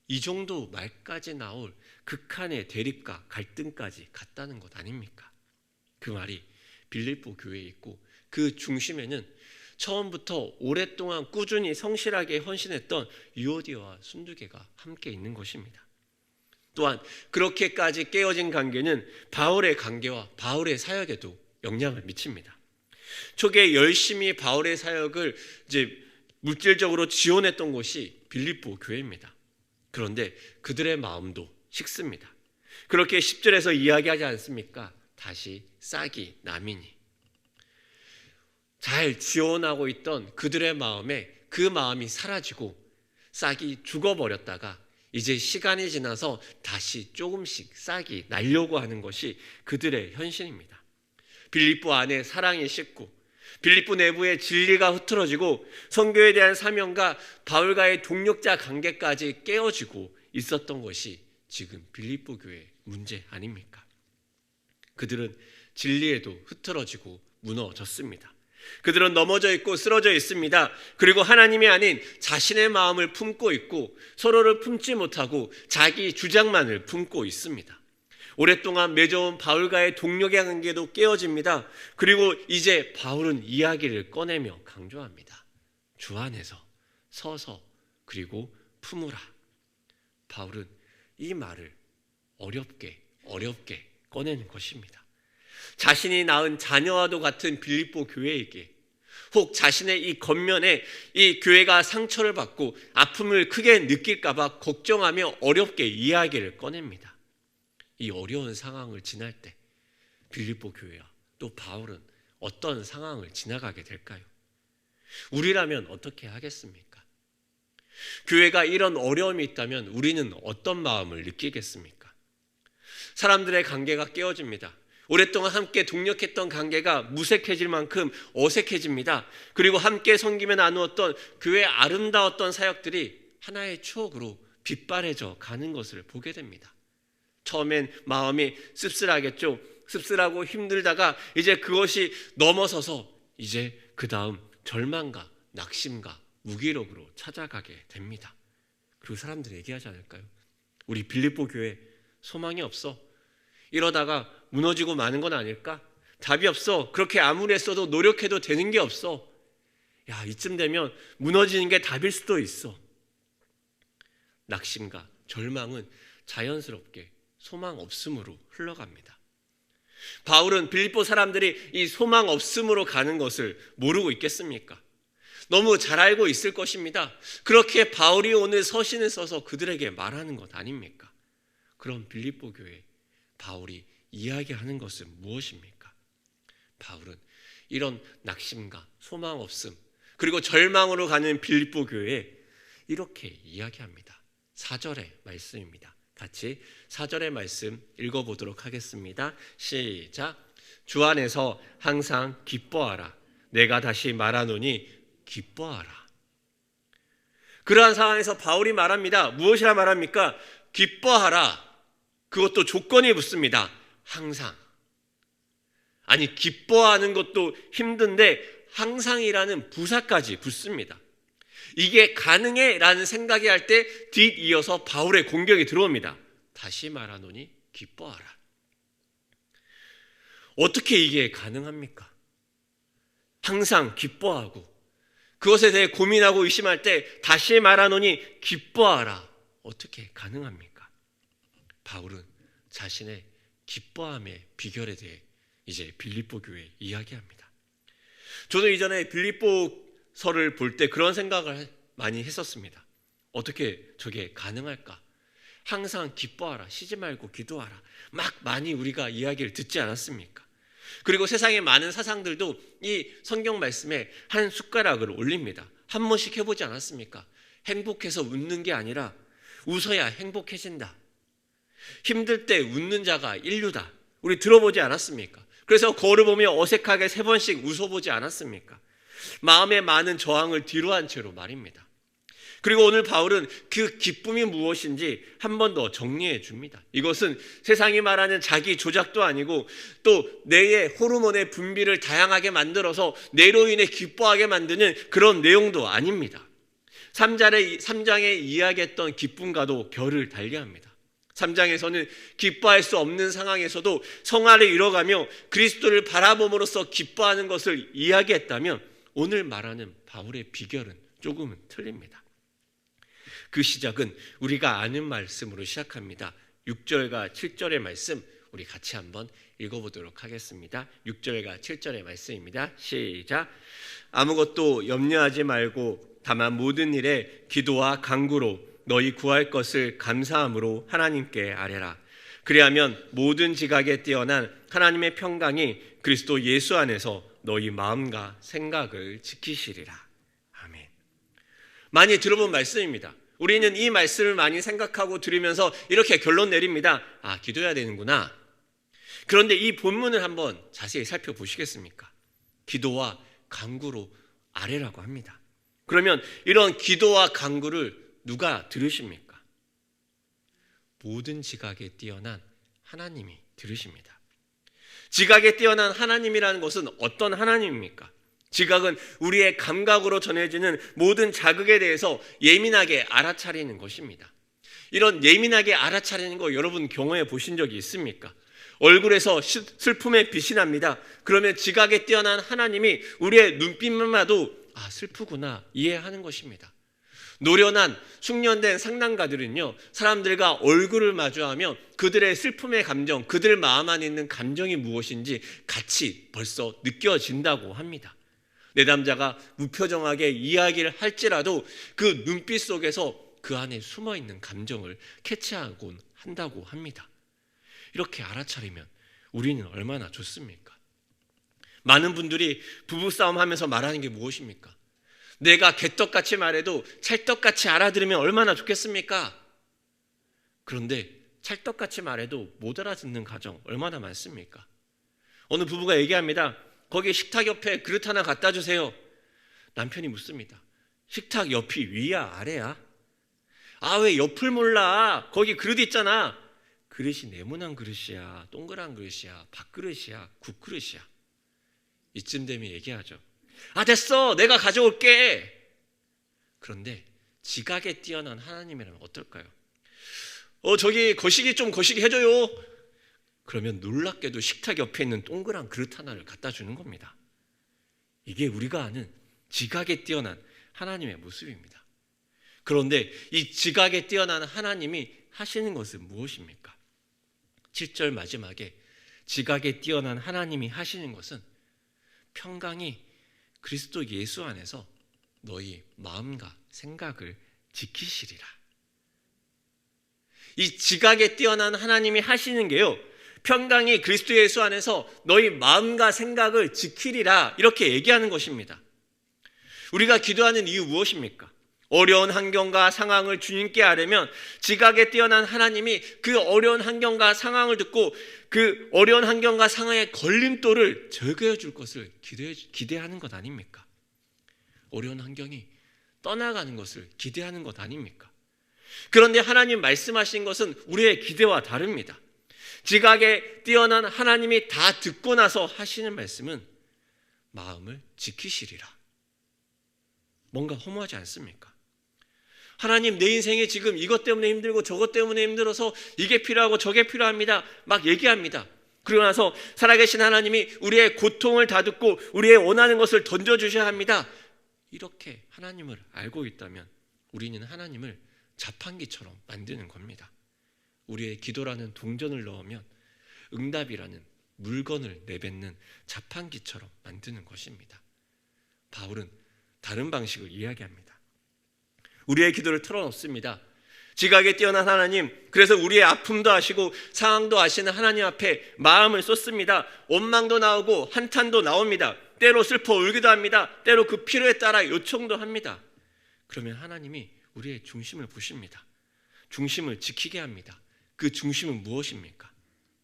이 정도 말까지 나올 극한의 대립과 갈등까지 갔다는 것 아닙니까? 그 말이 빌립보 교회에 있고 그 중심에는 처음부터 오랫동안 꾸준히 성실하게 헌신했던 유오디아와 순두개가 함께 있는 것입니다. 또한 그렇게까지 깨어진 관계는 바울의 관계와 바울의 사역에도 영향을 미칩니다. 초기에 열심히 바울의 사역을 물질적으로 지원했던 곳이 빌립보 교회입니다. 그런데 그들의 마음도 식습니다. 그렇게 10절에서 이야기하지 않습니까? 다시 싹이 나미니. 잘 지원하고 있던 그들의 마음에 그 마음이 사라지고 싹이 죽어버렸다가 이제 시간이 지나서 다시 조금씩 싹이 나려고 하는 것이 그들의 현실입니다. 빌립보 안에 사랑이 식고 빌립보 내부에 진리가 흐트러지고 선교에 대한 사명과 바울과의 동력자 관계까지 깨어지고 있었던 것이 지금 빌립보 교회의 문제 아닙니까? 그들은 진리에도 흐트러지고 무너졌습니다. 그들은 넘어져 있고 쓰러져 있습니다. 그리고 하나님이 아닌 자신의 마음을 품고 있고 서로를 품지 못하고 자기 주장만을 품고 있습니다. 오랫동안 맺어온 바울과의 동력의 관계도 깨어집니다. 그리고 이제 바울은 이야기를 꺼내며 강조합니다. 주 안에서 서서 그리고 품으라. 바울은 이 말을 어렵게 꺼내는 것입니다. 자신이 낳은 자녀와도 같은 빌립보 교회에게 혹 자신의 이 겉면에 이 교회가 상처를 받고 아픔을 크게 느낄까 봐 걱정하며 어렵게 이야기를 꺼냅니다. 이 어려운 상황을 지날 때 빌립보 교회와 또 바울은 어떤 상황을 지나가게 될까요? 우리라면 어떻게 하겠습니까? 교회가 이런 어려움이 있다면 우리는 어떤 마음을 느끼겠습니까? 사람들의 관계가 깨어집니다. 오랫동안 함께 동력했던 관계가 무색해질 만큼 어색해집니다. 그리고 함께 섬기며 나누었던 교회의 아름다웠던 사역들이 하나의 추억으로 빛바래져 가는 것을 보게 됩니다. 처음엔 마음이 씁쓸하겠죠. 씁쓸하고 힘들다가 이제 그것이 넘어서서 이제 그 다음 절망과 낙심과 무기력으로 찾아가게 됩니다. 그리고 사람들이 얘기하지 않을까요? 우리 빌립보 교회 소망이 없어. 이러다가 무너지고 마는 건 아닐까? 답이 없어. 그렇게 아무리 했어도 노력해도 되는 게 없어. 야, 이쯤 되면 무너지는 게 답일 수도 있어. 낙심과 절망은 자연스럽게 소망 없음으로 흘러갑니다. 바울은 빌립보 사람들이 이 소망 없음으로 가는 것을 모르고 있겠습니까? 너무 잘 알고 있을 것입니다. 그렇게 바울이 오늘 서신을 써서 그들에게 말하는 것 아닙니까? 그럼 빌립보 교회 바울이 이야기하는 것은 무엇입니까? 바울은 이런 낙심과 소망 없음 그리고 절망으로 가는 빌립보 교회에 이렇게 이야기합니다. 4절의 말씀입니다. 같이 4절의 말씀 읽어보도록 하겠습니다. 시작. 주 안에서 항상 기뻐하라. 내가 다시 말하노니 기뻐하라. 그러한 상황에서 바울이 말합니다. 무엇이라 말합니까? 기뻐하라. 그것도 조건이 붙습니다. 항상. 아니, 기뻐하는 것도 힘든데 항상이라는 부사까지 붙습니다. 이게 가능해? 라는 생각이 할 때 뒤이어서 바울의 공격이 들어옵니다. 다시 말하노니 기뻐하라. 어떻게 이게 가능합니까? 항상 기뻐하고 그것에 대해 고민하고 의심할 때 다시 말하노니 기뻐하라. 어떻게 가능합니까? 바울은 자신의 기뻐함의 비결에 대해 이제 빌립보 교회에 이야기합니다. 저도 이전에 빌립보서를 볼 때 그런 생각을 많이 했었습니다. 어떻게 저게 가능할까? 항상 기뻐하라, 쉬지 말고 기도하라. 막 많이 우리가 이야기를 듣지 않았습니까? 그리고 세상의 많은 사상들도 이 성경 말씀에 한 숟가락을 올립니다. 한 번씩 해보지 않았습니까? 행복해서 웃는 게 아니라 웃어야 행복해진다. 힘들 때 웃는 자가 인류다. 우리 들어보지 않았습니까? 그래서 거울을 보며 어색하게 3번씩 웃어보지 않았습니까? 마음에 많은 저항을 뒤로한 채로 말입니다. 그리고 오늘 바울은 그 기쁨이 무엇인지 한 번 더 정리해 줍니다. 이것은 세상이 말하는 자기 조작도 아니고 또 뇌의 호르몬의 분비를 다양하게 만들어서 뇌로 인해 기뻐하게 만드는 그런 내용도 아닙니다. 3장에 이야기했던 기쁨과도 결을 달리합니다. 3장에서는 기뻐할 수 없는 상황에서도 성화를 이뤄가며 그리스도를 바라봄으로써 기뻐하는 것을 이야기했다면 오늘 말하는 바울의 비결은 조금은 틀립니다. 그 시작은 우리가 아는 말씀으로 시작합니다. 6절과 7절의 말씀 우리 같이 한번 읽어보도록 하겠습니다. 6절과 7절의 말씀입니다. 시작. 아무것도 염려하지 말고 다만 모든 일에 기도와 간구로 너희 구할 것을 감사함으로 하나님께 아뢰라. 그리하면 모든 지각에 뛰어난 하나님의 평강이 그리스도 예수 안에서 너희 마음과 생각을 지키시리라. 아멘. 많이 들어본 말씀입니다. 우리는 이 말씀을 많이 생각하고 들으면서 이렇게 결론 내립니다. 아, 기도해야 되는구나. 그런데 이 본문을 한번 자세히 살펴보시겠습니까? 기도와 간구로 아뢰라고 합니다. 그러면 이런 기도와 간구를 누가 들으십니까? 모든 지각에 뛰어난 하나님이 들으십니다. 지각에 뛰어난 하나님이라는 것은 어떤 하나님입니까? 지각은 우리의 감각으로 전해지는 모든 자극에 대해서 예민하게 알아차리는 것입니다. 이런 예민하게 알아차리는 거 여러분 경험해 보신 적이 있습니까? 얼굴에서 슬픔의 빛이 납니다. 그러면 지각에 뛰어난 하나님이 우리의 눈빛만 봐도 아, 슬프구나 이해하는 것입니다. 노련한 숙련된 상담가들은요, 사람들과 얼굴을 마주하면 그들의 슬픔의 감정, 그들 마음 안에 있는 감정이 무엇인지 같이 벌써 느껴진다고 합니다. 내담자가 무표정하게 이야기를 할지라도 그 눈빛 속에서 그 안에 숨어있는 감정을 캐치하곤 한다고 합니다. 이렇게 알아차리면 우리는 얼마나 좋습니까? 많은 분들이 부부싸움 하면서 말하는 게 무엇입니까? 내가 개떡같이 말해도 찰떡같이 알아들으면 얼마나 좋겠습니까? 그런데 찰떡같이 말해도 못 알아듣는 가정 얼마나 많습니까? 어느 부부가 얘기합니다. 거기 식탁 옆에 그릇 하나 갖다 주세요. 남편이 묻습니다. 식탁 옆이 위야 아래야? 아, 왜 옆을 몰라? 거기 그릇 있잖아. 그릇이 네모난 그릇이야, 동그란 그릇이야, 밥그릇이야, 국그릇이야. 이쯤 되면 얘기하죠. 아, 됐어, 내가 가져올게. 그런데 지각에 뛰어난 하나님이라면 어떨까요? 저기 거시기 좀 거시기 해줘요. 그러면 놀랍게도 식탁 옆에 있는 동그란 그릇 하나를 갖다 주는 겁니다. 이게 우리가 아는 지각에 뛰어난 하나님의 모습입니다. 그런데 이 지각에 뛰어난 하나님이 하시는 것은 무엇입니까? 7절 마지막에 지각에 뛰어난 하나님이 하시는 것은 평강이 그리스도 예수 안에서 너희 마음과 생각을 지키시리라. 이 지각에 뛰어난 하나님이 하시는 게요, 평강이 그리스도 예수 안에서 너희 마음과 생각을 지키리라 이렇게 얘기하는 것입니다. 우리가 기도하는 이유 무엇입니까? 어려운 환경과 상황을 주님께 아뢰면 지각에 뛰어난 하나님이 그 어려운 환경과 상황을 듣고 그 어려운 환경과 상황의 걸림돌을 제거해 줄 것을 기대하는 것 아닙니까? 어려운 환경이 떠나가는 것을 기대하는 것 아닙니까? 그런데 하나님 말씀하신 것은 우리의 기대와 다릅니다. 지각에 뛰어난 하나님이 다 듣고 나서 하시는 말씀은 마음을 지키시리라. 뭔가 허무하지 않습니까? 하나님, 내 인생에 지금 이것 때문에 힘들고 저것 때문에 힘들어서 이게 필요하고 저게 필요합니다. 막 얘기합니다. 그러고 나서 살아계신 하나님이 우리의 고통을 다 듣고 우리의 원하는 것을 던져주셔야 합니다. 이렇게 하나님을 알고 있다면 우리는 하나님을 자판기처럼 만드는 겁니다. 우리의 기도라는 동전을 넣으면 응답이라는 물건을 내뱉는 자판기처럼 만드는 것입니다. 바울은 다른 방식을 이야기합니다. 우리의 기도를 털어놓습니다. 지각에 뛰어난 하나님, 그래서 우리의 아픔도 아시고 상황도 아시는 하나님 앞에 마음을 쏟습니다. 원망도 나오고 한탄도 나옵니다. 때로 슬퍼 울기도 합니다. 때로 그 필요에 따라 요청도 합니다. 그러면 하나님이 우리의 중심을 보십니다. 중심을 지키게 합니다. 그 중심은 무엇입니까?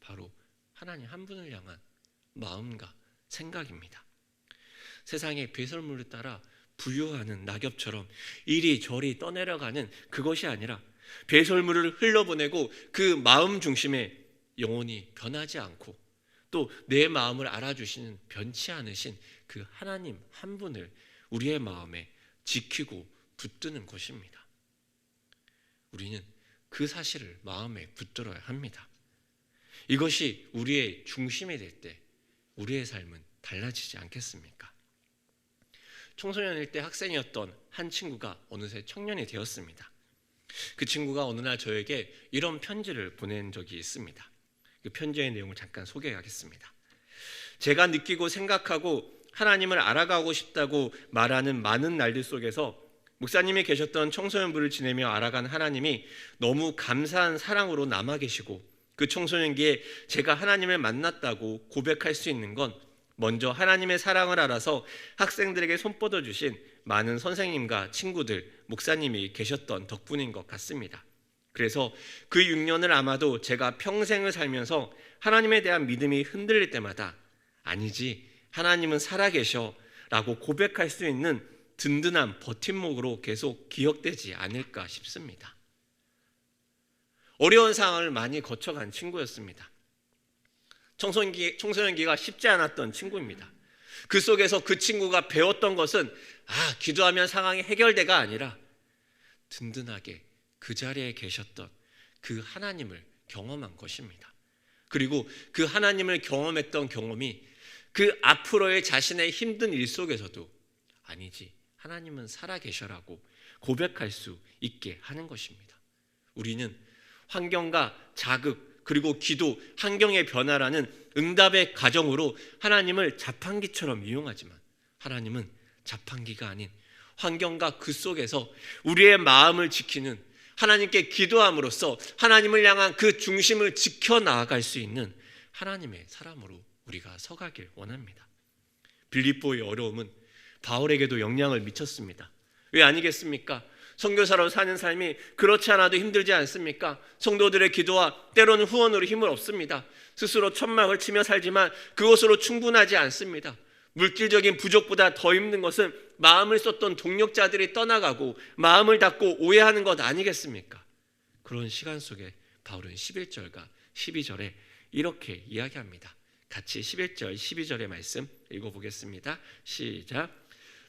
바로 하나님 한 분을 향한 마음과 생각입니다. 세상의 배설물을 따라 부유하는 낙엽처럼 이리저리 떠내려가는 그것이 아니라 배설물을 흘러보내고 그 마음 중심에 영원히 변하지 않고 또 내 마음을 알아주시는 변치 않으신 그 하나님 한 분을 우리의 마음에 지키고 붙드는 것입니다. 우리는 그 사실을 마음에 붙들어야 합니다. 이것이 우리의 중심이 될 때 우리의 삶은 달라지지 않겠습니까? 청소년일 때 학생이었던 한 친구가 어느새 청년이 되었습니다. 그 친구가 어느 날 저에게 이런 편지를 보낸 적이 있습니다. 그 편지의 내용을 잠깐 소개하겠습니다. 제가 느끼고 생각하고 하나님을 알아가고 싶다고 말하는 많은 날들 속에서 목사님이 계셨던 청소년부를 지내며 알아간 하나님이 너무 감사한 사랑으로 남아 계시고, 그 청소년기에 제가 하나님을 만났다고 고백할 수 있는 건 먼저 하나님의 사랑을 알아서 학생들에게 손뻗어 주신 많은 선생님과 친구들, 목사님이 계셨던 덕분인 것 같습니다. 그래서 그 6년을 아마도 제가 평생을 살면서 하나님에 대한 믿음이 흔들릴 때마다 아니지, 하나님은 살아계셔 라고 고백할 수 있는 든든한 버팀목으로 계속 기억되지 않을까 싶습니다. 어려운 상황을 많이 거쳐간 친구였습니다. 청소년기가 쉽지 않았던 친구입니다. 그 속에서 그 친구가 배웠던 것은 기도하면 상황이 해결돼가 아니라 든든하게 그 자리에 계셨던 그 하나님을 경험한 것입니다. 그리고 그 하나님을 경험했던 경험이 그 앞으로의 자신의 힘든 일 속에서도 아니지, 하나님은 살아계셔라고 고백할 수 있게 하는 것입니다. 우리는 환경과 자극, 그리고 기도, 환경의 변화라는 응답의 과정으로 하나님을 자판기처럼 이용하지만 하나님은 자판기가 아닌 환경과 그 속에서 우리의 마음을 지키는, 하나님께 기도함으로써 하나님을 향한 그 중심을 지켜나갈 수 있는 하나님의 사람으로 우리가 서가길 원합니다. 빌립보의 어려움은 바울에게도 영향을 미쳤습니다. 왜 아니겠습니까? 선교사로 사는 삶이 그렇지 않아도 힘들지 않습니까? 성도들의 기도와 때로는 후원으로 힘을 얻습니다. 스스로 천막을 치며 살지만 그것으로 충분하지 않습니다. 물질적인 부족보다 더 힘든 것은 마음을 쏟던 동력자들이 떠나가고 마음을 닫고 오해하는 것 아니겠습니까? 그런 시간 속에 바울은 11절과 12절에 이렇게 이야기합니다. 같이 11절, 12절의 말씀 읽어보겠습니다. 시작.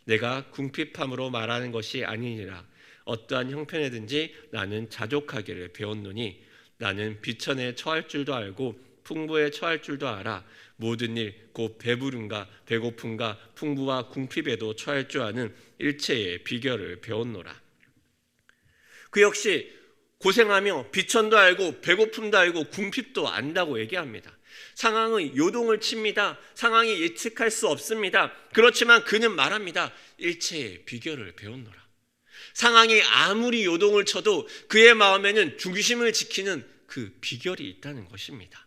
내가 궁핍함으로 말하는 것이 아니니라. 어떠한 형편에든지 나는 자족하기를 배웠노니 나는 비천에 처할 줄도 알고 풍부에 처할 줄도 알아. 모든 일 곧 배부름과 배고픔과 풍부와 궁핍에도 처할 줄 아는 일체의 비결을 배웠노라. 그 역시 고생하며 비천도 알고 배고픔도 알고 궁핍도 안다고 얘기합니다. 상황의 요동을 칩니다. 상황이 예측할 수 없습니다. 그렇지만 그는 말합니다. 일체의 비결을 배웠노라. 상황이 아무리 요동을 쳐도 그의 마음에는 중심을 지키는 그 비결이 있다는 것입니다.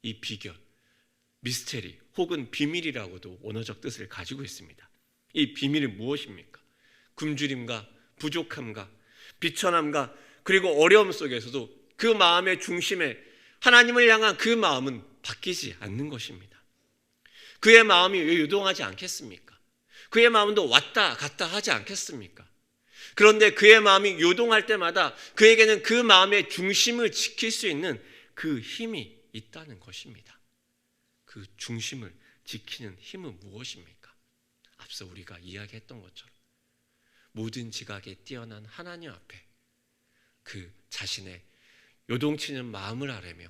이 비결, 미스테리 혹은 비밀이라고도 원어적 뜻을 가지고 있습니다. 이 비밀이 무엇입니까? 굶주림과 부족함과 비천함과 그리고 어려움 속에서도 그 마음의 중심에 하나님을 향한 그 마음은 바뀌지 않는 것입니다. 그의 마음이 왜 요동하지 않겠습니까? 그의 마음도 왔다 갔다 하지 않겠습니까? 그런데 그의 마음이 요동할 때마다 그에게는 그 마음의 중심을 지킬 수 있는 그 힘이 있다는 것입니다. 그 중심을 지키는 힘은 무엇입니까? 앞서 우리가 이야기했던 것처럼 모든 지각에 뛰어난 하나님 앞에 그 자신의 요동치는 마음을 아뢰며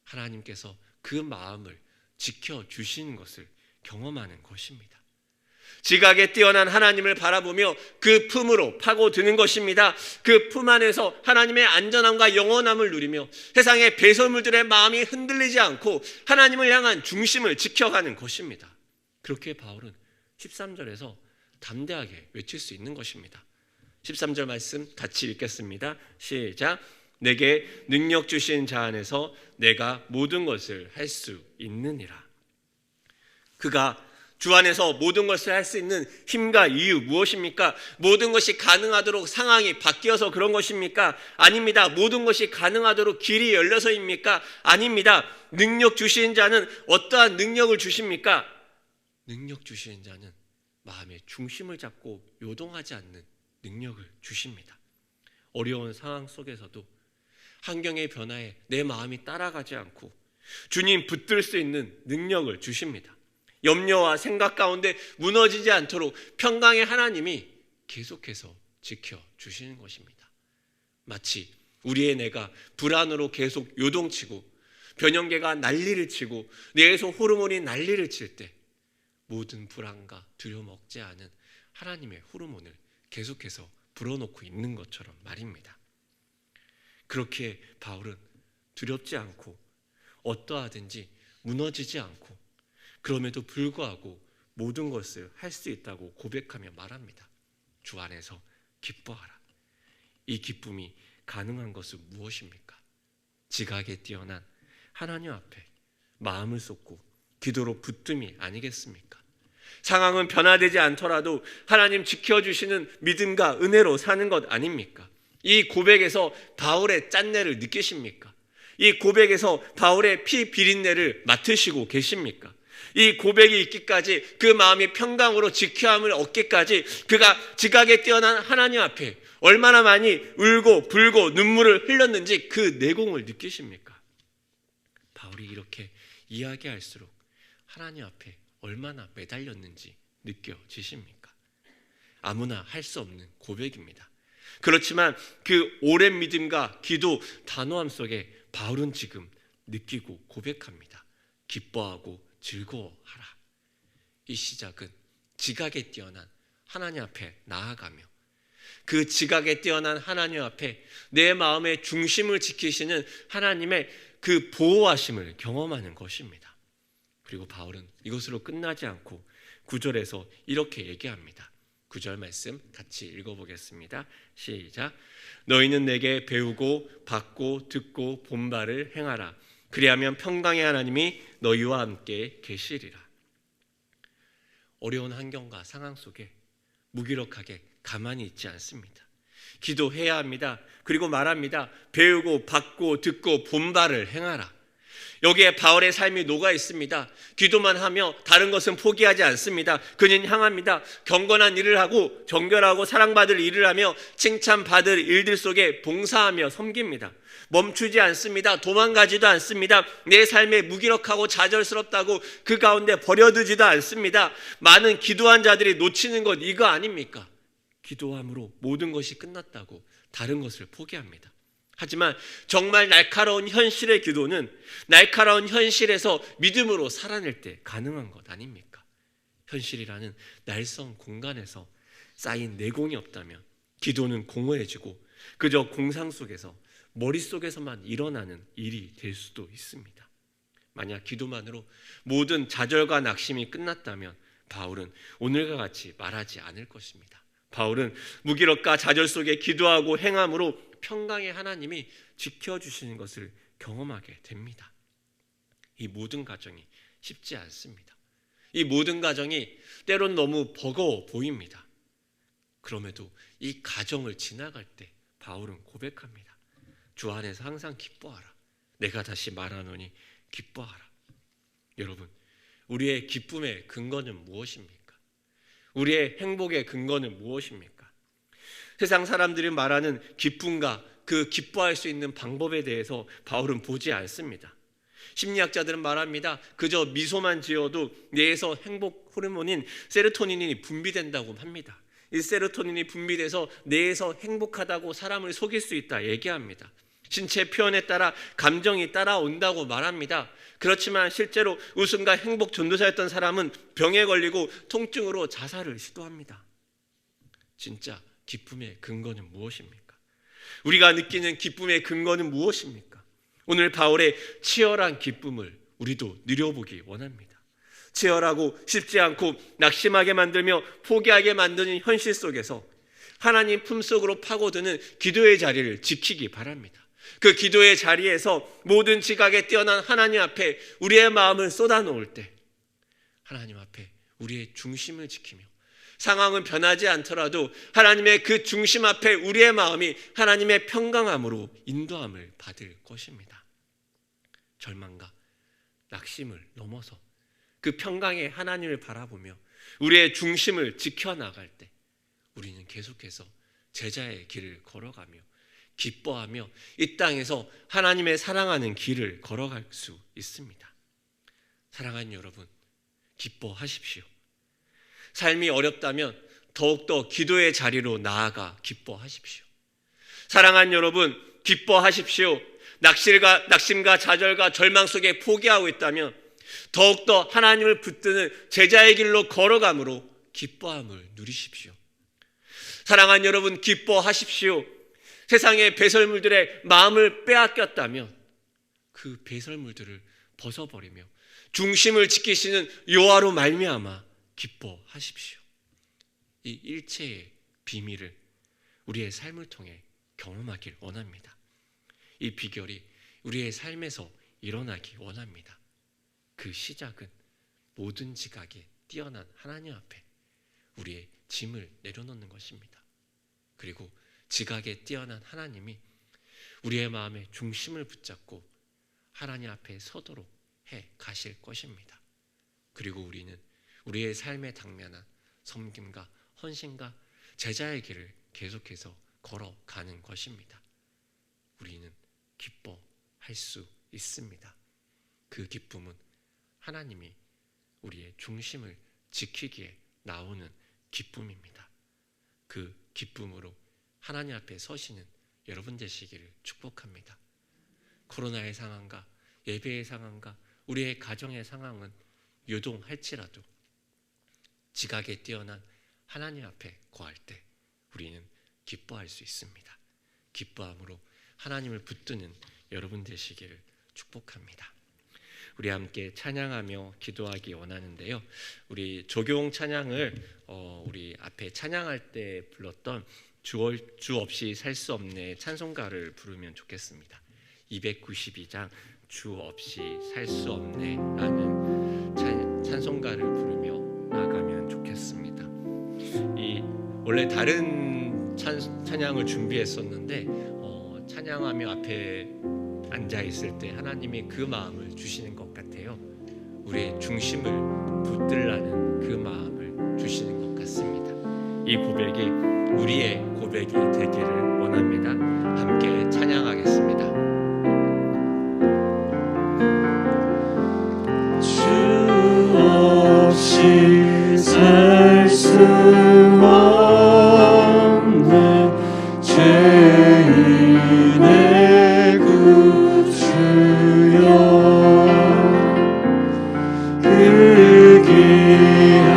하나님께서 그 마음을 지켜주시는 것을 경험하는 것입니다. 지각에 뛰어난 하나님을 바라보며 그 품으로 파고드는 것입니다. 그 품 안에서 하나님의 안전함과 영원함을 누리며 세상의 배설물들의 마음이 흔들리지 않고 하나님을 향한 중심을 지켜가는 것입니다. 그렇게 바울은 13절에서 담대하게 외칠 수 있는 것입니다. 13절 말씀 같이 읽겠습니다. 시작. 내게 능력 주신 자 안에서 내가 모든 것을 할 수 있느니라. 그가 주 안에서 모든 것을 할 수 있는 힘과 이유 무엇입니까? 모든 것이 가능하도록 상황이 바뀌어서 그런 것입니까? 아닙니다. 모든 것이 가능하도록 길이 열려서입니까? 아닙니다. 능력 주시는 자는 어떠한 능력을 주십니까? 능력 주시는 자는 마음의 중심을 잡고 요동하지 않는 능력을 주십니다. 어려운 상황 속에서도 환경의 변화에 내 마음이 따라가지 않고 주님 붙들 수 있는 능력을 주십니다. 염려와 생각 가운데 무너지지 않도록 평강의 하나님이 계속해서 지켜주시는 것입니다. 마치 우리의 뇌가 불안으로 계속 요동치고 변형계가 난리를 치고 뇌에서 호르몬이 난리를 칠 때 모든 불안과 두려움 억제하는 하나님의 호르몬을 계속해서 불어넣고 있는 것처럼 말입니다. 그렇게 바울은 두렵지 않고 어떠하든지 무너지지 않고 그럼에도 불구하고 모든 것을 할 수 있다고 고백하며 말합니다. 주 안에서 기뻐하라. 이 기쁨이 가능한 것은 무엇입니까? 지각에 뛰어난 하나님 앞에 마음을 쏟고 기도로 붙듦이 아니겠습니까? 상황은 변화되지 않더라도 하나님 지켜주시는 믿음과 은혜로 사는 것 아닙니까? 이 고백에서 바울의 짠내를 느끼십니까? 이 고백에서 바울의 피 비린내를 맡으시고 계십니까? 이 고백이 있기까지 그 마음이 평강으로 지켜함을 얻기까지 그가 지각에 뛰어난 하나님 앞에 얼마나 많이 울고 불고 눈물을 흘렸는지 그 내공을 느끼십니까? 바울이 이렇게 이야기할수록 하나님 앞에 얼마나 매달렸는지 느껴지십니까? 아무나 할 수 없는 고백입니다. 그렇지만 그 오랜 믿음과 기도 단호함 속에 바울은 지금 느끼고 고백합니다. 기뻐하고 즐거워하라. 이 시작은 지각에 뛰어난 하나님 앞에 나아가며 그 지각에 뛰어난 하나님 앞에 내 마음의 중심을 지키시는 하나님의 그 보호하심을 경험하는 것입니다. 그리고 바울은 이것으로 끝나지 않고 9절에서 이렇게 얘기합니다. 9절 말씀 같이 읽어보겠습니다. 시작. 너희는 내게 배우고 받고 듣고 본 바를 행하라. 그리하면 평강의 하나님이 너희와 함께 계시리라. 어려운 환경과 상황 속에 무기력하게 가만히 있지 않습니다. 기도해야 합니다. 그리고 말합니다. 배우고 받고 듣고 본 바를 행하라. 여기에 바울의 삶이 녹아 있습니다. 기도만 하며 다른 것은 포기하지 않습니다. 그는 향합니다. 경건한 일을 하고 정결하고 사랑받을 일을 하며 칭찬받을 일들 속에 봉사하며 섬깁니다. 멈추지 않습니다. 도망가지도 않습니다. 내 삶에 무기력하고 좌절스럽다고 그 가운데 버려두지도 않습니다. 많은 기도한 자들이 놓치는 것 이거 아닙니까? 기도함으로 모든 것이 끝났다고 다른 것을 포기합니다. 하지만 정말 날카로운 현실의 기도는 날카로운 현실에서 믿음으로 살아낼 때 가능한 것 아닙니까? 현실이라는 날성 공간에서 쌓인 내공이 없다면 기도는 공허해지고 그저 공상 속에서 머릿속에서만 일어나는 일이 될 수도 있습니다. 만약 기도만으로 모든 좌절과 낙심이 끝났다면 바울은 오늘과 같이 말하지 않을 것입니다. 바울은 무기력과 좌절 속에 기도하고 행함으로 평강의 하나님이 지켜주시는 것을 경험하게 됩니다. 이 모든 과정이 쉽지 않습니다. 이 모든 과정이 때론 너무 버거워 보입니다. 그럼에도 이 과정을 지나갈 때 바울은 고백합니다. 주 안에서 항상 기뻐하라. 내가 다시 말하노니 기뻐하라. 여러분, 우리의 기쁨의 근거는 무엇입니까? 우리의 행복의 근거는 무엇입니까? 세상 사람들이 말하는 기쁨과 그 기뻐할 수 있는 방법에 대해서 바울은 보지 않습니다. 심리학자들은 말합니다. 그저 미소만 지어도 뇌에서 행복 호르몬인 세로토닌이 분비된다고 합니다. 이 세로토닌이 분비돼서 뇌에서 행복하다고 사람을 속일 수 있다 얘기합니다. 신체 표현에 따라 감정이 따라온다고 말합니다. 그렇지만 실제로 웃음과 행복 전도사였던 사람은 병에 걸리고 통증으로 자살을 시도합니다. 진짜 기쁨의 근거는 무엇입니까? 우리가 느끼는 기쁨의 근거는 무엇입니까? 오늘 바울의 치열한 기쁨을 우리도 누려보기 원합니다. 치열하고 쉽지 않고 낙심하게 만들며 포기하게 만드는 현실 속에서 하나님 품속으로 파고드는 기도의 자리를 지키기 바랍니다. 그 기도의 자리에서 모든 지각에 뛰어난 하나님 앞에 우리의 마음을 쏟아놓을 때 하나님 앞에 우리의 중심을 지키며 상황은 변하지 않더라도 하나님의 그 중심 앞에 우리의 마음이 하나님의 평강함으로 인도함을 받을 것입니다. 절망과 낙심을 넘어서 그 평강의 하나님을 바라보며 우리의 중심을 지켜나갈 때 우리는 계속해서 제자의 길을 걸어가며 기뻐하며 이 땅에서 하나님의 사랑하는 길을 걸어갈 수 있습니다. 사랑하는 여러분, 기뻐하십시오. 삶이 어렵다면 더욱더 기도의 자리로 나아가 기뻐하십시오. 사랑하는 여러분, 기뻐하십시오. 낙심과 좌절과 절망 속에 포기하고 있다면 더욱더 하나님을 붙드는 제자의 길로 걸어감으로 기뻐함을 누리십시오. 사랑하는 여러분, 기뻐하십시오. 세상의 배설물들의 마음을 빼앗겼다면 그 배설물들을 벗어버리며 중심을 지키시는 여호와로 말미암아 기뻐하십시오. 이 일체의 비밀을 우리의 삶을 통해 경험하길 원합니다. 이 비결이 우리의 삶에서 일어나기 원합니다. 그 시작은 모든 지각에 뛰어난 하나님 앞에 우리의 짐을 내려놓는 것입니다. 그리고 지각에 뛰어난 하나님이 우리의 마음의 중심을 붙잡고 하나님 앞에 서도록 해 가실 것입니다. 그리고 우리는 우리의 삶에 당면한 섬김과 헌신과 제자의 길을 계속해서 걸어가는 것입니다. 우리는 기뻐할 수 있습니다. 그 기쁨은 하나님이 우리의 중심을 지키기에 나오는 기쁨입니다. 그 기쁨으로 하나님 앞에 서시는 여러분 되시기를 축복합니다. 코로나의 상황과 예배의 상황과 우리의 가정의 상황은 요동할지라도 지각에 뛰어난 하나님 앞에 거할 때 우리는 기뻐할 수 있습니다. 기뻐함으로 하나님을 붙드는 여러분 되시기를 축복합니다. 우리 함께 찬양하며 기도하기 원하는데요. 우리 조경 찬양을 우리 앞에 찬양할 때 불렀던 주 없이 살 수 없네 찬송가를 부르면 좋겠습니다. 292장 주 없이 살 수 없네 라는 찬송가를 부르며 나가면 좋겠습니다. 이 원래 다른 찬양을 준비했었는데 찬양하며 앞에 앉아 있을 때 하나님이 그 마음을 주시는 것 같아요. 우리의 중심을 붙들라는 그 마음을 주시는 것 같습니다. 이 고백이 우리의 고백이 되기를 원합니다. 함께 찬양하겠습니다. 주 없이 살 수 없네 죄인의 구주여 그 귀한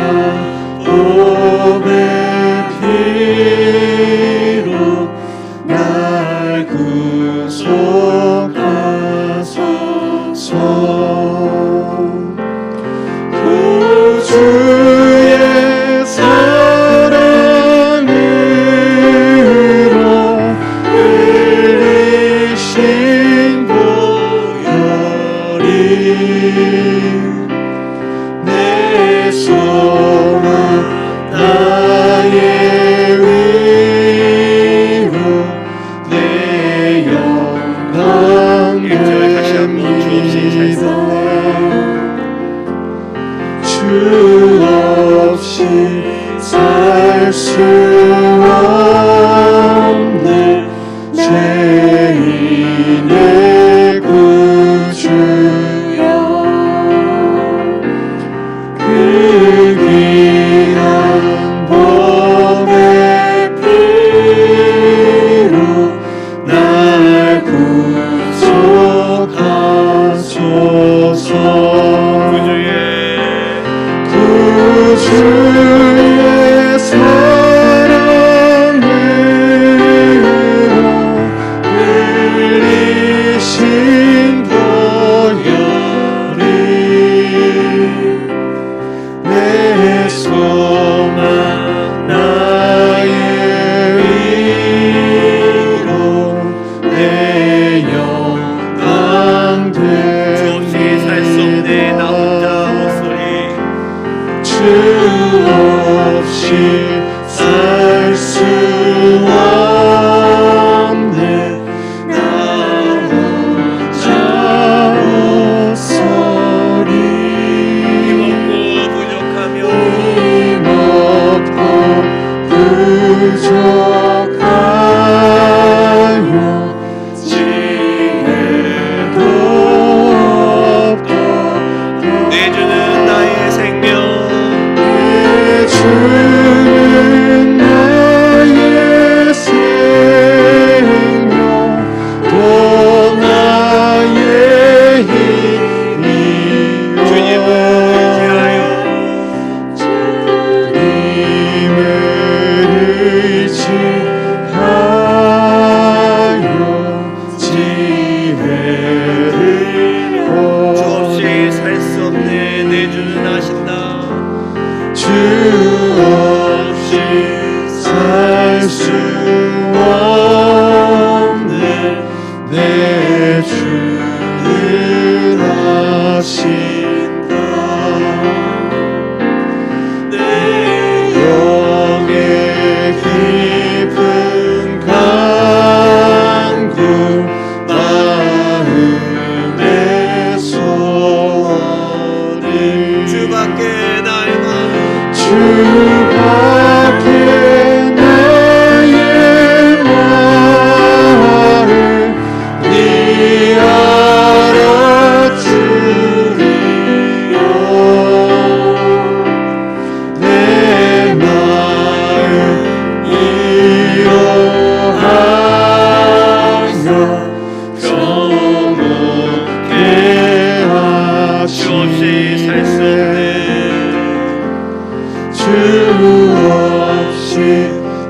보배 피로 날 구속하소서 구주의 사랑으로 흘리신 보혈이 내 소망 나의 위로 내 영광 다시 한번 주 없이 살 수 주 없이 살 수 없네 죄인의 구주여 그 귀한 보배 피로 날 구속하소서 구주의 사랑으로 흘리신 보혈이 내 소망 나의 위로 내 영광 주 없이 살 수 없네 나 혼자 목소리 주 없이 살 수 없네 나 혼자 목소리 힘없고 부족하며 힘없고 부족하여 지혜도 없고 내 주는 나의 생명 내 주는 내 영의 깊은 간구 마음의 소원을 주밖에 나의 마음 주밖에 나의 마음 네 알아주리요 내 마음 이어하여 평온케 하시네 주 없이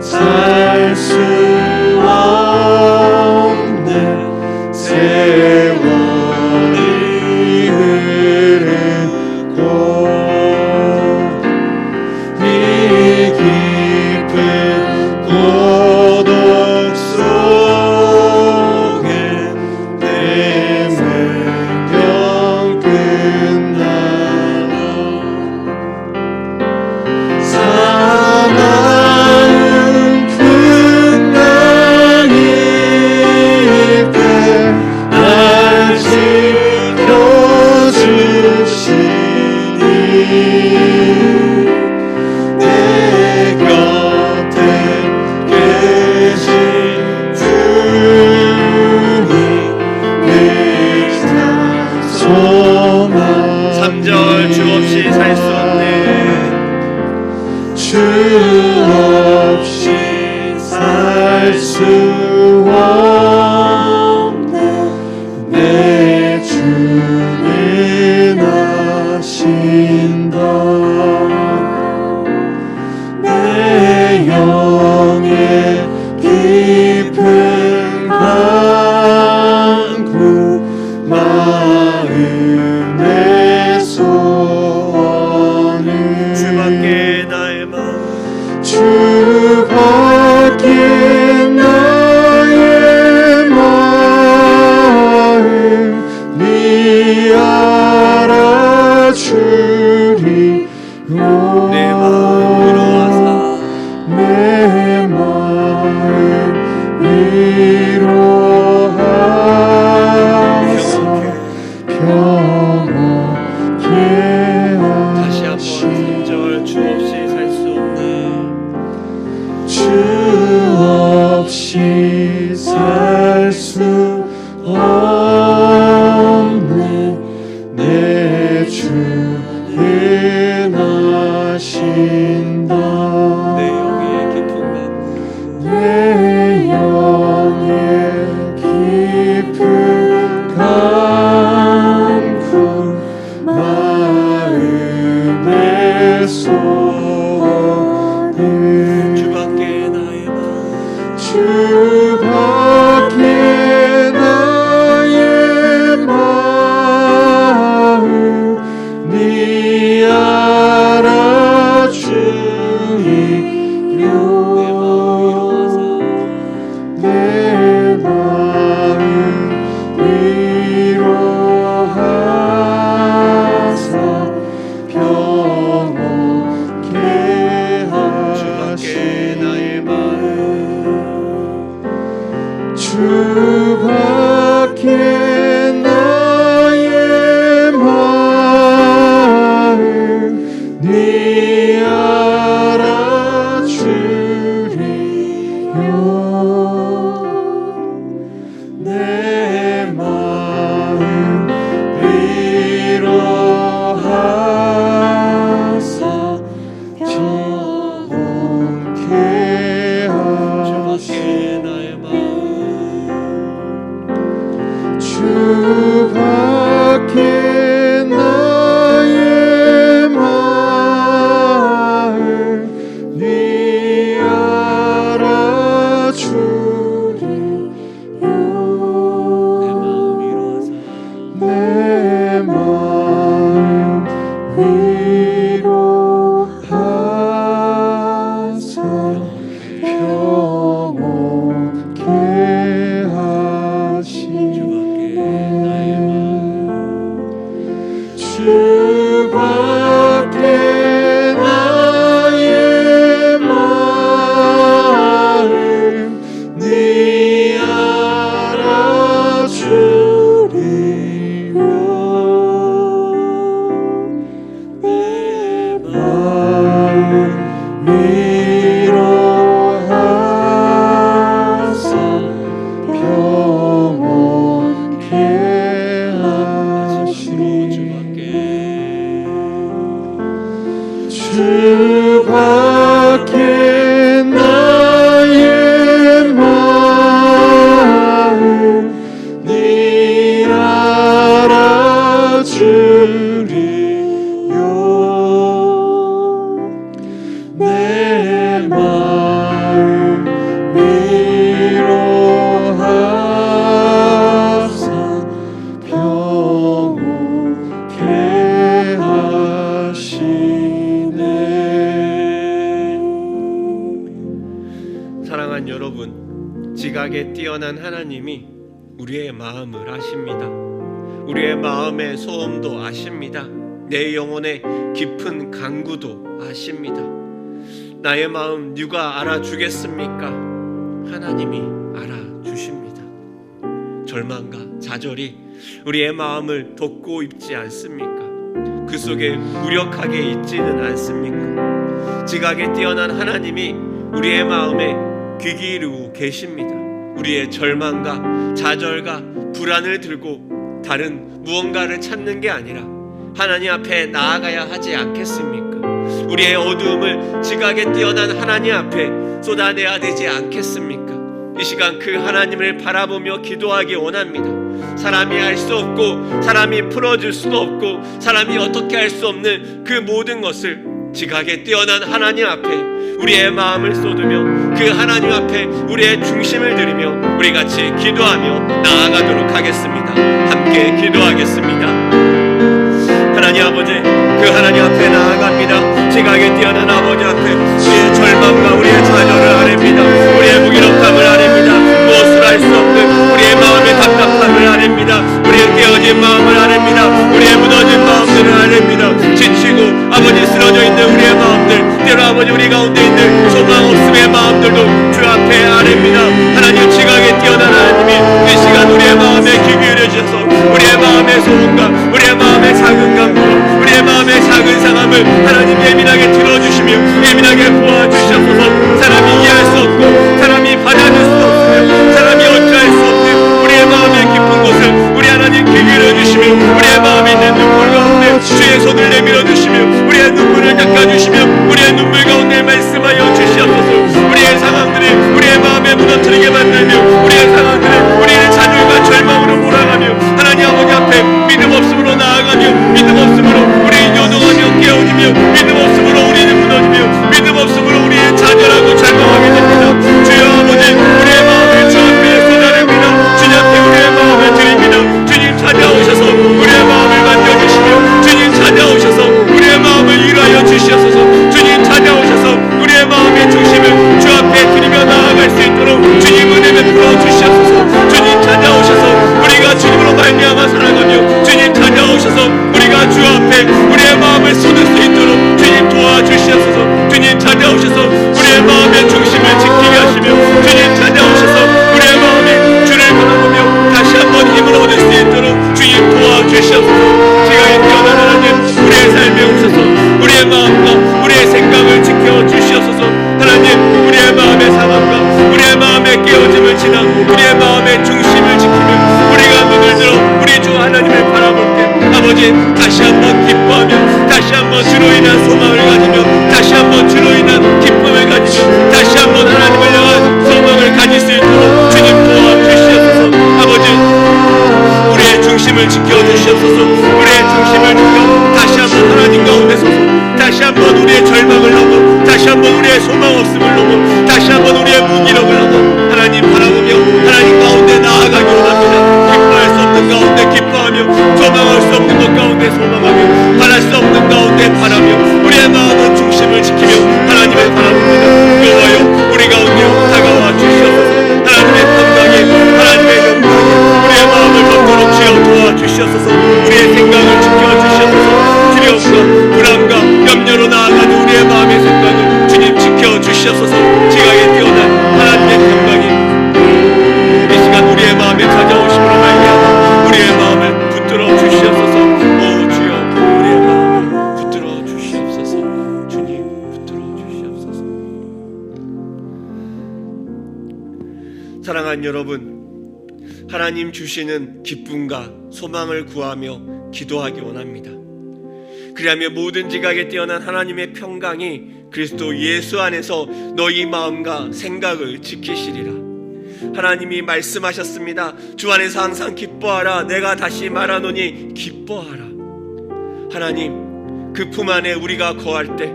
살 수 없네 세월이 흐르고 이 깊은 고독 속에 내 생명 끝나도 사나운 큰 나일 때 날 지켜주시니 내 곁에 계신 주님 늘 소망 3절 주 없이 살 수 없네 주 없이 살 수 없네 내 주는 아신다 내 영의 깊은 간구 마음의 소원을 주밖에 나의 마음 주밖에 나의 마음 네 알아주리요 내 마음으로 와서 내 마음으로 하사 평온케 다시 한번 3절 주 없이 살 수 없네 주 없이 살 수 없네 내 주는 아신다 내 영의 깊은 간구 내 영의 깊은 간구 마음의 소원을 주밖에 나의 마음 주밖에 나의 마음 네 주밖에 나의 마음 네 알아주리라. 내 마음 위로하사 평온케 주밖에 나의 마음 네 알아주리요. 내 마음 위로하사 평온케 하시네. 사랑하는 여러분, 지각에 뛰어난 하나님이 우리의 마음을 아십니다. 우리의 마음의 소음도 아십니다. 내 영혼의 깊은 간구도 아십니다. 나의 마음 누가 알아주겠습니까? 하나님이 알아주십니다. 절망과 좌절이 우리의 마음을 덮고 있지 않습니까? 그 속에 무력하게 있지는 않습니까? 지각에 뛰어난 하나님이 우리의 마음에 귀 기울이고 계십니다. 우리의 절망과 좌절과 불안을 들고 다른 무언가를 찾는 게 아니라 하나님 앞에 나아가야 하지 않겠습니까? 우리의 어두움을 지각에 뛰어난 하나님 앞에 쏟아내야 되지 않겠습니까? 이 시간 그 하나님을 바라보며 기도하기 원합니다. 사람이 할 수 없고 사람이 풀어줄 수도 없고 사람이 어떻게 할 수 없는 그 모든 것을 지각에 뛰어난 하나님 앞에 우리의 마음을 쏟으며 그 하나님 앞에 우리의 중심을 들이며 우리 같이 기도하며 나아가도록 하겠습니다. 함께 기도하겠습니다. 하나님 아버지, 그 하나님 앞에 나아갑니다. 지각에 뛰어난 아버지 앞에 우리의 절망과 우리의 좌절을 아뢰입니다. 우리의 무기력함을 아뢰입니다. 무엇을 할 수 없는 우리의 마음의 답답함을 아뢰입니다. 우리의 깨어진 마음을 아뢰입니다. 우리의 무너진 마음들을 아뢰입니다. 지치고 아버지 쓰러져 있는 우리의 마음들, 때로 아버지 우리 가운데 있는 소망 없음의 마음들도 주 앞에 아뢰입니다. 하나님, 지각에 뛰어난 하나님이 이 시간 우리의 마음에 귀 기울여 주셔서 우리의 마음의 소음과 우리의 마음의 작은 감정, 우리의 마음의 작은 상함을 하나님 예민하게 들어주시며 예민하게 보아주셔서 사람이 이해할 수 없고 사람이 받아줄 수 없으며 사람이 어찌할 수 없는 우리의 마음의 깊은 곳을 우리 하나님 귀 기울여 주시며 우리의 마음에 있는 눈물 가운데 주의 손을 내밀어 주시며 우리의 눈물을 닦아주시며 우리의 눈물 가운데 말씀하여 주시옵소서. 우리의 상황들을 우리의 마음에 무너뜨리게 만들며 우리의 상황들을 우리의 자존과 절망으로 몰아가며 하나님 아버지 앞에 믿음 없음으로 나아가며 믿음 없음으로 우리는 요동하며 깨어지며 믿음 없음으로 우리는 무너지며 믿음 없음으로 우리는 좌절하고 절망하게 됩니다. 주여 아버지, 우리의 마음을 주 앞에 쏟아냅니다. 주님 앞에 우리의 마음을 드립니다. 주님 찾아오셔서 우리의 마음을 만져주시며 주님 찾아오셔서 우리의 마음을 위로하여 주시옵소서. 주님 찾아오셔서 우리의 마음의 중심을 주 앞에 드리며 나아갈 수 있도록 주님 은혜를 풀어주시옵소서. 주님 찾아오셔서 우리가 주님으로 말미암아 살아가며 주님 찾아오셔서 우리가 주 앞에 우리의 마음을 쏟을 수 있도록 주님 도와주시옵소서. 주님 찾아오셔서 우리의 마음의 중심을 지키게 하시며 주님 찾아오셔서 우리의 마음에 주를 바라보며 다시 한번 힘을 얻을 수 있도록 주님 도와주시옵소서. 지각에 뛰어난 하나님, 우리의 삶에 오셔서 우리의 마음과 우리의 생각을 지켜주시옵소서. 하나님, 우리의 마음의 상황과 우리의 마음의 깨어짐을 지나 우리의 마음의 중심을 지키며 우리가 눈을 들어 우리 주 하나님을 바라볼 때 아버지 다시 한번 기뻐하며 다시 한번 주로 인한 소망을 가지며 다시 한번 주로 인한 기쁨을 가지며 다시 한번 하나님을 향한 소망을 가질 수 있도록 주님 도와주시옵소서. 아버지, 우리의 중심을 지켜주시옵소서. 우리의 중심을 지켜 다시 한번 하나님 가운데 서서 다시 한번 우리의 절망을 넘어 다시 한번 우리의 소망 없음을 넘어 다시 한번 우리의 무기력을 넘어 하나님 바라보며 하나님 가운데 나아가기 원합니다. 기뻐할 수 없는 가운데 기뻐하며 소망할 수 없는 것 가운데 소망하며 바랄 수 없는 가운데 바라며 우리의 마음은 중심을 지키며 하나님을 바라봅니다. 여호와여, 우리 가운데 다가와 주시옵소서. 하나님의 평강에 하나님의 영광에 우리의 마음을 덮도록 주여 도와주시옵소서. 우리의 생각을 지켜주시옵소서. 사랑하는 여러분, 하나님 주시는 기쁨과 소망을 구하며 기도하기 원합니다. 그리하며 모든 지각에 뛰어난 하나님의 평강이 그리스도 예수 안에서 너희 마음과 생각을 지키시리라. 하나님이 말씀하셨습니다. 주 안에서 항상 기뻐하라. 내가 다시 말하노니 기뻐하라. 하나님, 그 품 안에 우리가 거할 때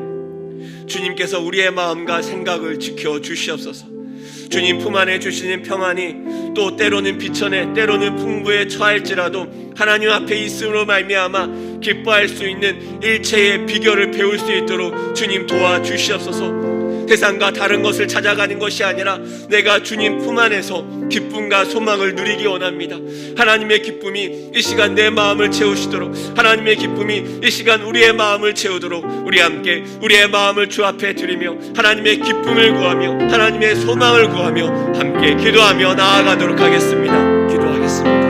주님께서 우리의 마음과 생각을 지켜 주시옵소서. 주님 품 안에 주시는 평안이 또 때로는 비천에 때로는 풍부에 처할지라도 하나님 앞에 있음으로 말미암아 기뻐할 수 있는 일체의 비결을 배울 수 있도록 주님 도와주시옵소서. 세상과 다른 것을 찾아가는 것이 아니라 내가 주님 품 안에서 기쁨과 소망을 누리기 원합니다. 하나님의 기쁨이 이 시간 내 마음을 채우시도록, 하나님의 기쁨이 이 시간 우리의 마음을 채우도록 우리 함께 우리의 마음을 주 앞에 드리며 하나님의 기쁨을 구하며 하나님의 소망을 구하며 함께 기도하며 나아가도록 하겠습니다. 기도하겠습니다.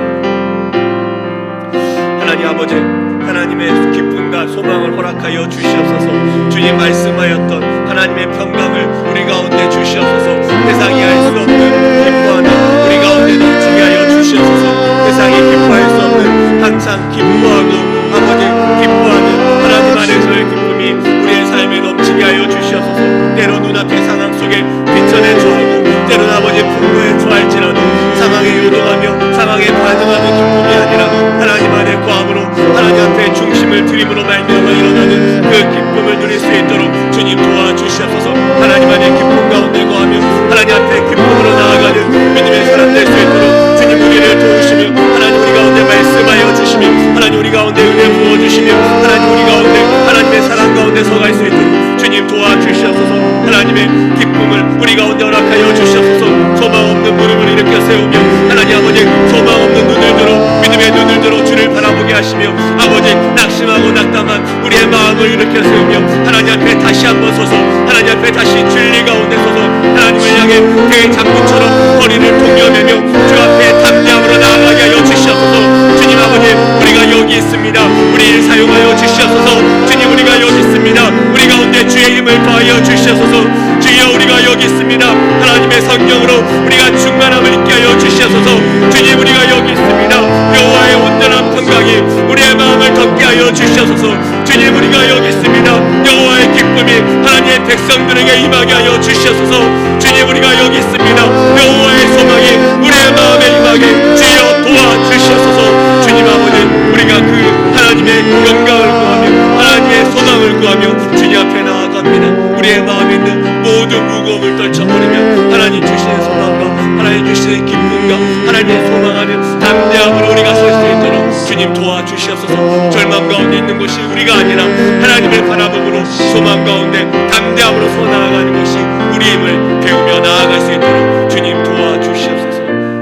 하나님 아버지, 하나님의 기쁨과 소망을 허락하여 주시옵소서. 주님 말씀하였던 하나님의 평강을 우리 가운데 주시옵소서. 세상이 알 수 없는 기뻐하는 우리 가운데 넘치게 하여 주시옵소서. 세상이 기뻐할 수 없는 항상 기뻐하고 아버지 기뻐하는 하나님 안에서의 기쁨이 우리의 삶에 넘치게 하여 주시옵소서. 때로 눈앞의 상황 속에 비천에 처하고 때로는 아버지 풍부에 처할지라도 상황에 요동하며 상황에 반응하는 기쁨이 아니라 하나님 안에 거함으로 하나님 앞에 중심을 드림으로 말미암아 일어나는 그 기쁨을 누릴 수 있도록 주님 도와주시옵소서. 하나님 안에 기쁨 가운데 거하며 하나님 앞에 기쁨으로 나아가는 믿음의 사람 될 수 있도록 주님 우리를 도우시며 하나님 우리 가운데 말씀하여 주시며 하나님 우리 가운데 은혜 부어주시며 하나님 우리 가운데 하나님의 사랑 가운데 서갈 수 있도록 주님 도와주시옵소서. 하나님의 기쁨을 우리 가운데 허락하여 주시옵소서. 소망 없는 무릎을 일으켜 세우며 하나님 아버지 소망 없는 눈을 들어 믿음의 눈을 들어 주를 바라보게 하시며 아버지 낙심하고 낙담한 우리의 마음을 일으켜 세우며 하나님 앞에 다시 한번 서서 하나님 앞에 다시 진리 가운데 서서 하나님을 향해 대장군처럼 허리를 동여매며 주 앞에 담대함으로 나아가게 하여 주시옵소서. 주님 아버지 우리가 여기 있습니다. 우리를 사용하여 주시옵소서. 주님 우리가 여기 있습니다. 우리 가운데 주의 힘을 더하여 주시옵소서. 주여 우리가 여기 있습니다. 하나님의 성령으로 우리가 충만함을 있게 하여 주시옵소서. 주님 우리가 여기 있습니다. 여호와의 온전한 평강이 우리의 마음을 덮게 하여 주시옵소서. 주님 우리가 여기 있습니다. 여호와의 기쁨이 하나님의 백성들에게 임하게 하여 주시옵소서. 주님 우리가 여기 있습니다. 여호와의 소망이 우리의 마음에 임하게 주여 도와주시옵소서. 주님 아버지 우리가 그 하나님의 영광을 구하며 하나님의 소망을 구하며 주님 앞에 나아갑니다. 우리의 마음에 있는 모든 무거움을 떨쳐버리며 하나님 주시는 소망과 하나님 주시는 기쁨과 하나님의 소망하는 담대함으로 우리가 설 수 있도록 주님 도와주시옵소서. 절망 가운데 있는 것이 우리가 아니라 하나님을 바라봄으로 소망 가운데 담대함으로 서 나아가는 것이 우리 힘을 배우며 나아갈 수 있도록 주님 도와주시옵소서.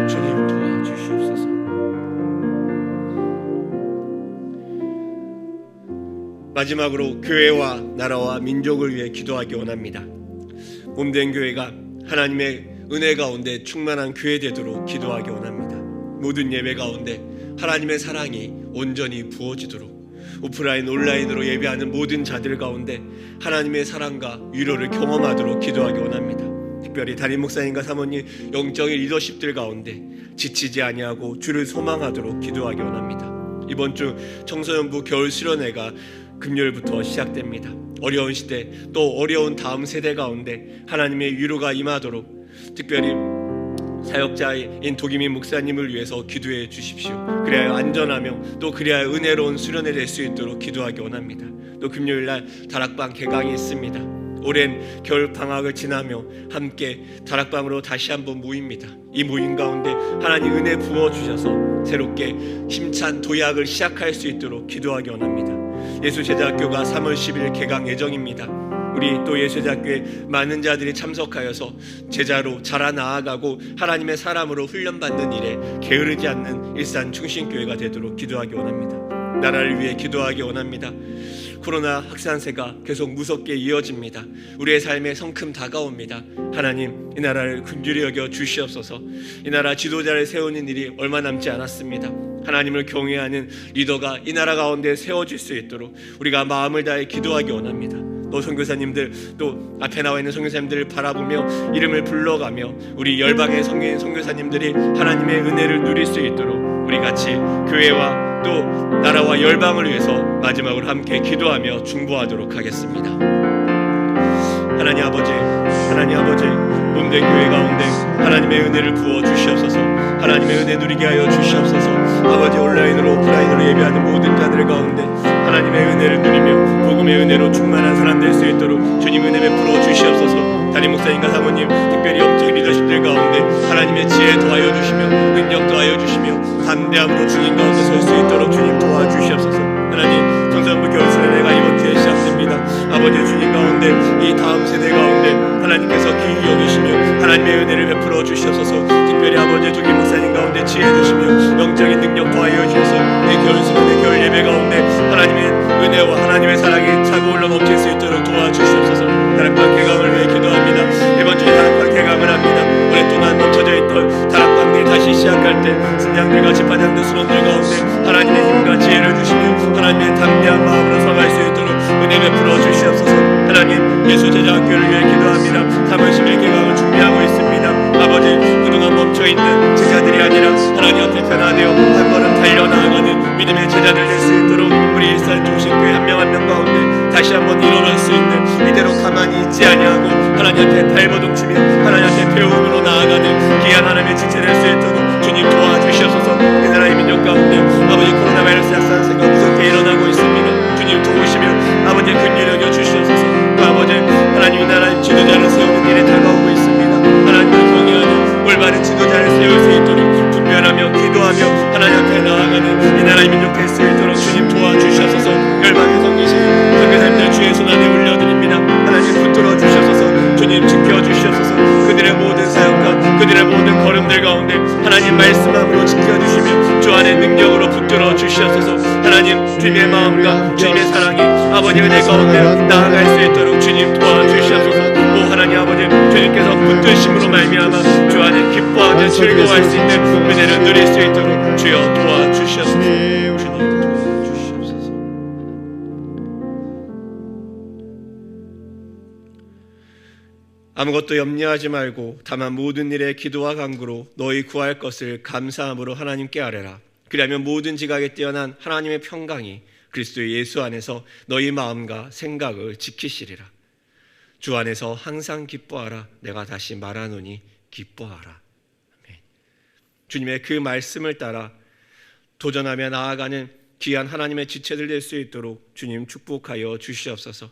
주님 도와주시옵소서. 마지막으로 교회와 나라와 민족을 위해 기도하기 원합니다. 몸된 교회가 하나님의 은혜 가운데 충만한 교회 되도록 기도하기 원합니다. 모든 예배 가운데 하나님의 사랑이 온전히 부어지도록 오프라인 온라인으로 예배하는 모든 자들 가운데 하나님의 사랑과 위로를 경험하도록 기도하기 원합니다. 특별히 담임 목사님과 사모님 영적인 리더십들 가운데 지치지 아니하고 주를 소망하도록 기도하기 원합니다. 이번 주 청소년부 겨울 수련회가 금요일부터 시작됩니다. 어려운 시대 또 어려운 다음 세대 가운데 하나님의 위로가 임하도록 특별히 사역자인 도기민 목사님을 위해서 기도해 주십시오. 그래야 안전하며 또 그래야 은혜로운 수련회 될 수 있도록 기도하기 원합니다. 또 금요일날 다락방 개강이 있습니다. 오랜 겨울 방학을 지나며 함께 다락방으로 다시 한번 모입니다. 이 모임 가운데 하나님 은혜 부어주셔서 새롭게 힘찬 도약을 시작할 수 있도록 기도하기 원합니다. 예수제자학교가 3월 10일 개강 예정입니다. 우리 또 예수제자학교에 많은 자들이 참석하여서 제자로 자라나아가고 하나님의 사람으로 훈련받는 일에 게으르지 않는 일산 충신교회가 되도록 기도하기 원합니다. 나라를 위해 기도하기 원합니다. 코로나 확산세가 계속 무섭게 이어집니다. 우리의 삶에 성큼 다가옵니다. 하나님 이 나라를 긍휼히 여겨 주시옵소서. 이 나라 지도자를 세우는 일이 얼마 남지 않았습니다. 하나님을 경외하는 리더가 이 나라 가운데 세워질 수 있도록 우리가 마음을 다해 기도하기 원합니다. 또 선교사님들, 또 앞에 나와 있는 선교사님들을 바라보며 이름을 불러가며 우리 열방의 선교사님들이 하나님의 은혜를 누릴 수 있도록 우리 같이 교회와 또 나라와 열방을 위해서 마지막으로 함께 기도하며 중보하도록 하겠습니다. 하나님 아버지, 몸된 교회 가운데 하나님의 은혜를 부어 주시옵소서. 하나님의 은혜 누리게 하여 주시옵소서. 아버지, 온라인으로 오프라인으로 예배하는 모든 자들 가운데 하나님의 은혜를 누리며 복음의 은혜로 충만한 사람 될 수 있도록 주님 은혜 베풀어 주시옵소서. 담임 목사님과 사모님, 특별히 영적 리더십들 가운데 하나님의 지혜 더하여 주시며 능력 더하여 주시며 담대함으로 주님 가운데 설 수 있도록 주님 도와주시옵소서. 하나님, 동산부 겨울수련회가 이번 주에 시작됩니다. 아버지, 주님 가운데 이 다음 세대 가운데 하나님께서 귀히 여기시며 하나님의 은혜를 베풀어 주시옵소서. 특별히 아버지 주님 목사님 가운데 지혜 주시며 영적인 능력 더하여 주셔서 이 겨울수련회 겨울 예배 가운데 하나님의 은혜와 하나님의 사랑이 차고 올라 넘칠 수 있도록 도와주시옵소서. 다락방 개강을 위해 기도합니다. 이번 주에 다락방 개강을 합니다. 오랫동안 멈춰져 있던 다락방들이 다시 시작할 때 신장들과 집안장들 수론들 가운데 하나님의 힘과 지혜를 주시며 하나님의 담대한 마음으로 서갈 수 있도록 은혜 베풀어 주시옵소서. 하나님, 예수제자학교를 위해 기도합니다. 3월 10일 개강을 준비하고 있습니다. 아버지, 그동안 멈춰있는 제자들이 아니라 하나님 앞에 변화되어 한 걸음 달려나아가는 믿음의 제자들 될 수 있도록 우리 일산 중심교회 한 명 한 명 가운데 다시 한번 일어날 수 있는, 이대로 가만히 있지 아니하고 하나님 앞에 발버둥 치며 하나님 앞에 배움으로 나아가는 귀한 하나님의 지체 될 수 있도록 주님 도와주시옵소서. 이 나라의 민족 가운데 아버지, 코로나 바이러스 약산세가 무섭게 일어나고 있습니다. 주님 도우시며 아버지 근일 여겨 주시옵소서. 또 아버지, 하나님 이 나라의 지도자를 세우는 일이 다가오고 있습니다. 하나님을 경외하는 올바른 지도자를 세울 수 있도록 분별하며 기도하며 하나님 앞에 나아가는 이 나라의 민족 될 수 있도록 주님 도와주시옵소서. 열방의 성기신 선교사님들 주의 손안에 올려드립니다. 하나님 붙들어 주시옵소서. 주님 지켜주시옵소서. 그들의 모든 사역과 그들의 모든 걸음들 가운데 하나님 말씀함으로 지켜주시며 주 안의 능력으로 붙들어 주시옵소서. 하나님, 주님의 마음과 주님의 사랑이 아버지 은혜 가운데 나아갈 수 있도록 주님 도와주시옵소서. 오 하나님 아버지, 주님께서 붙드심으로 말미암아 주 안에 기뻐하며 즐거워할 수 있는 은혜를 누릴 수 있도록 주여 도와주시옵소서. 주님 도와주시옵소서. 아무것도 염려하지 말고 다만 모든 일에 기도와 간구로 너희 구할 것을 감사함으로 하나님께 아뢰라. 그리하면 모든 지각에 뛰어난 하나님의 평강이 그리스도 예수 안에서 너희 마음과 생각을 지키시리라. 주 안에서 항상 기뻐하라. 내가 다시 말하노니 기뻐하라. 아멘. 주님의 그 말씀을 따라 도전하며 나아가는 귀한 하나님의 지체들 될 수 있도록 주님 축복하여 주시옵소서.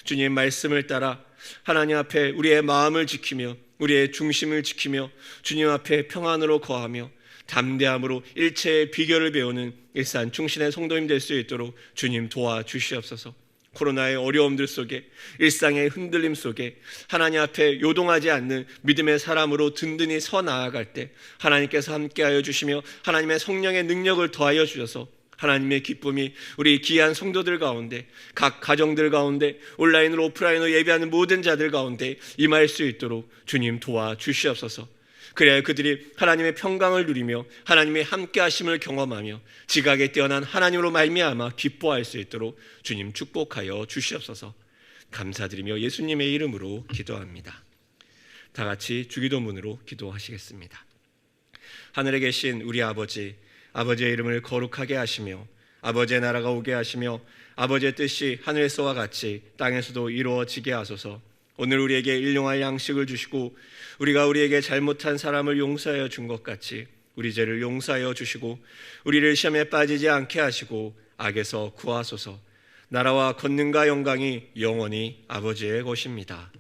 주님 말씀을 따라 하나님 앞에 우리의 마음을 지키며 우리의 중심을 지키며 주님 앞에 평안으로 거하며 담대함으로 일체의 비결을 배우는 일산 충신의 성도님 될 수 있도록 주님 도와주시옵소서. 코로나의 어려움들 속에, 일상의 흔들림 속에 하나님 앞에 요동하지 않는 믿음의 사람으로 든든히 서 나아갈 때 하나님께서 함께하여 주시며 하나님의 성령의 능력을 더하여 주셔서 하나님의 기쁨이 우리 귀한 성도들 가운데, 각 가정들 가운데, 온라인으로 오프라인으로 예배하는 모든 자들 가운데 임할 수 있도록 주님 도와주시옵소서. 그래야 그들이 하나님의 평강을 누리며 하나님의 함께하심을 경험하며 지각에 뛰어난 하나님으로 말미암아 기뻐할 수 있도록 주님 축복하여 주시옵소서. 감사드리며 예수님의 이름으로 기도합니다. 다 같이 주기도문으로 기도하시겠습니다. 하늘에 계신 우리 아버지, 아버지의 이름을 거룩하게 하시며 아버지의 나라가 오게 하시며 아버지의 뜻이 하늘에서와 같이 땅에서도 이루어지게 하소서. 오늘 우리에게 일용할 양식을 주시고 우리가 우리에게 잘못한 사람을 용서하여 준 것 같이 우리 죄를 용서하여 주시고 우리를 시험에 빠지지 않게 하시고 악에서 구하소서. 나라와 권능과 영광이 영원히 아버지의 것입니다.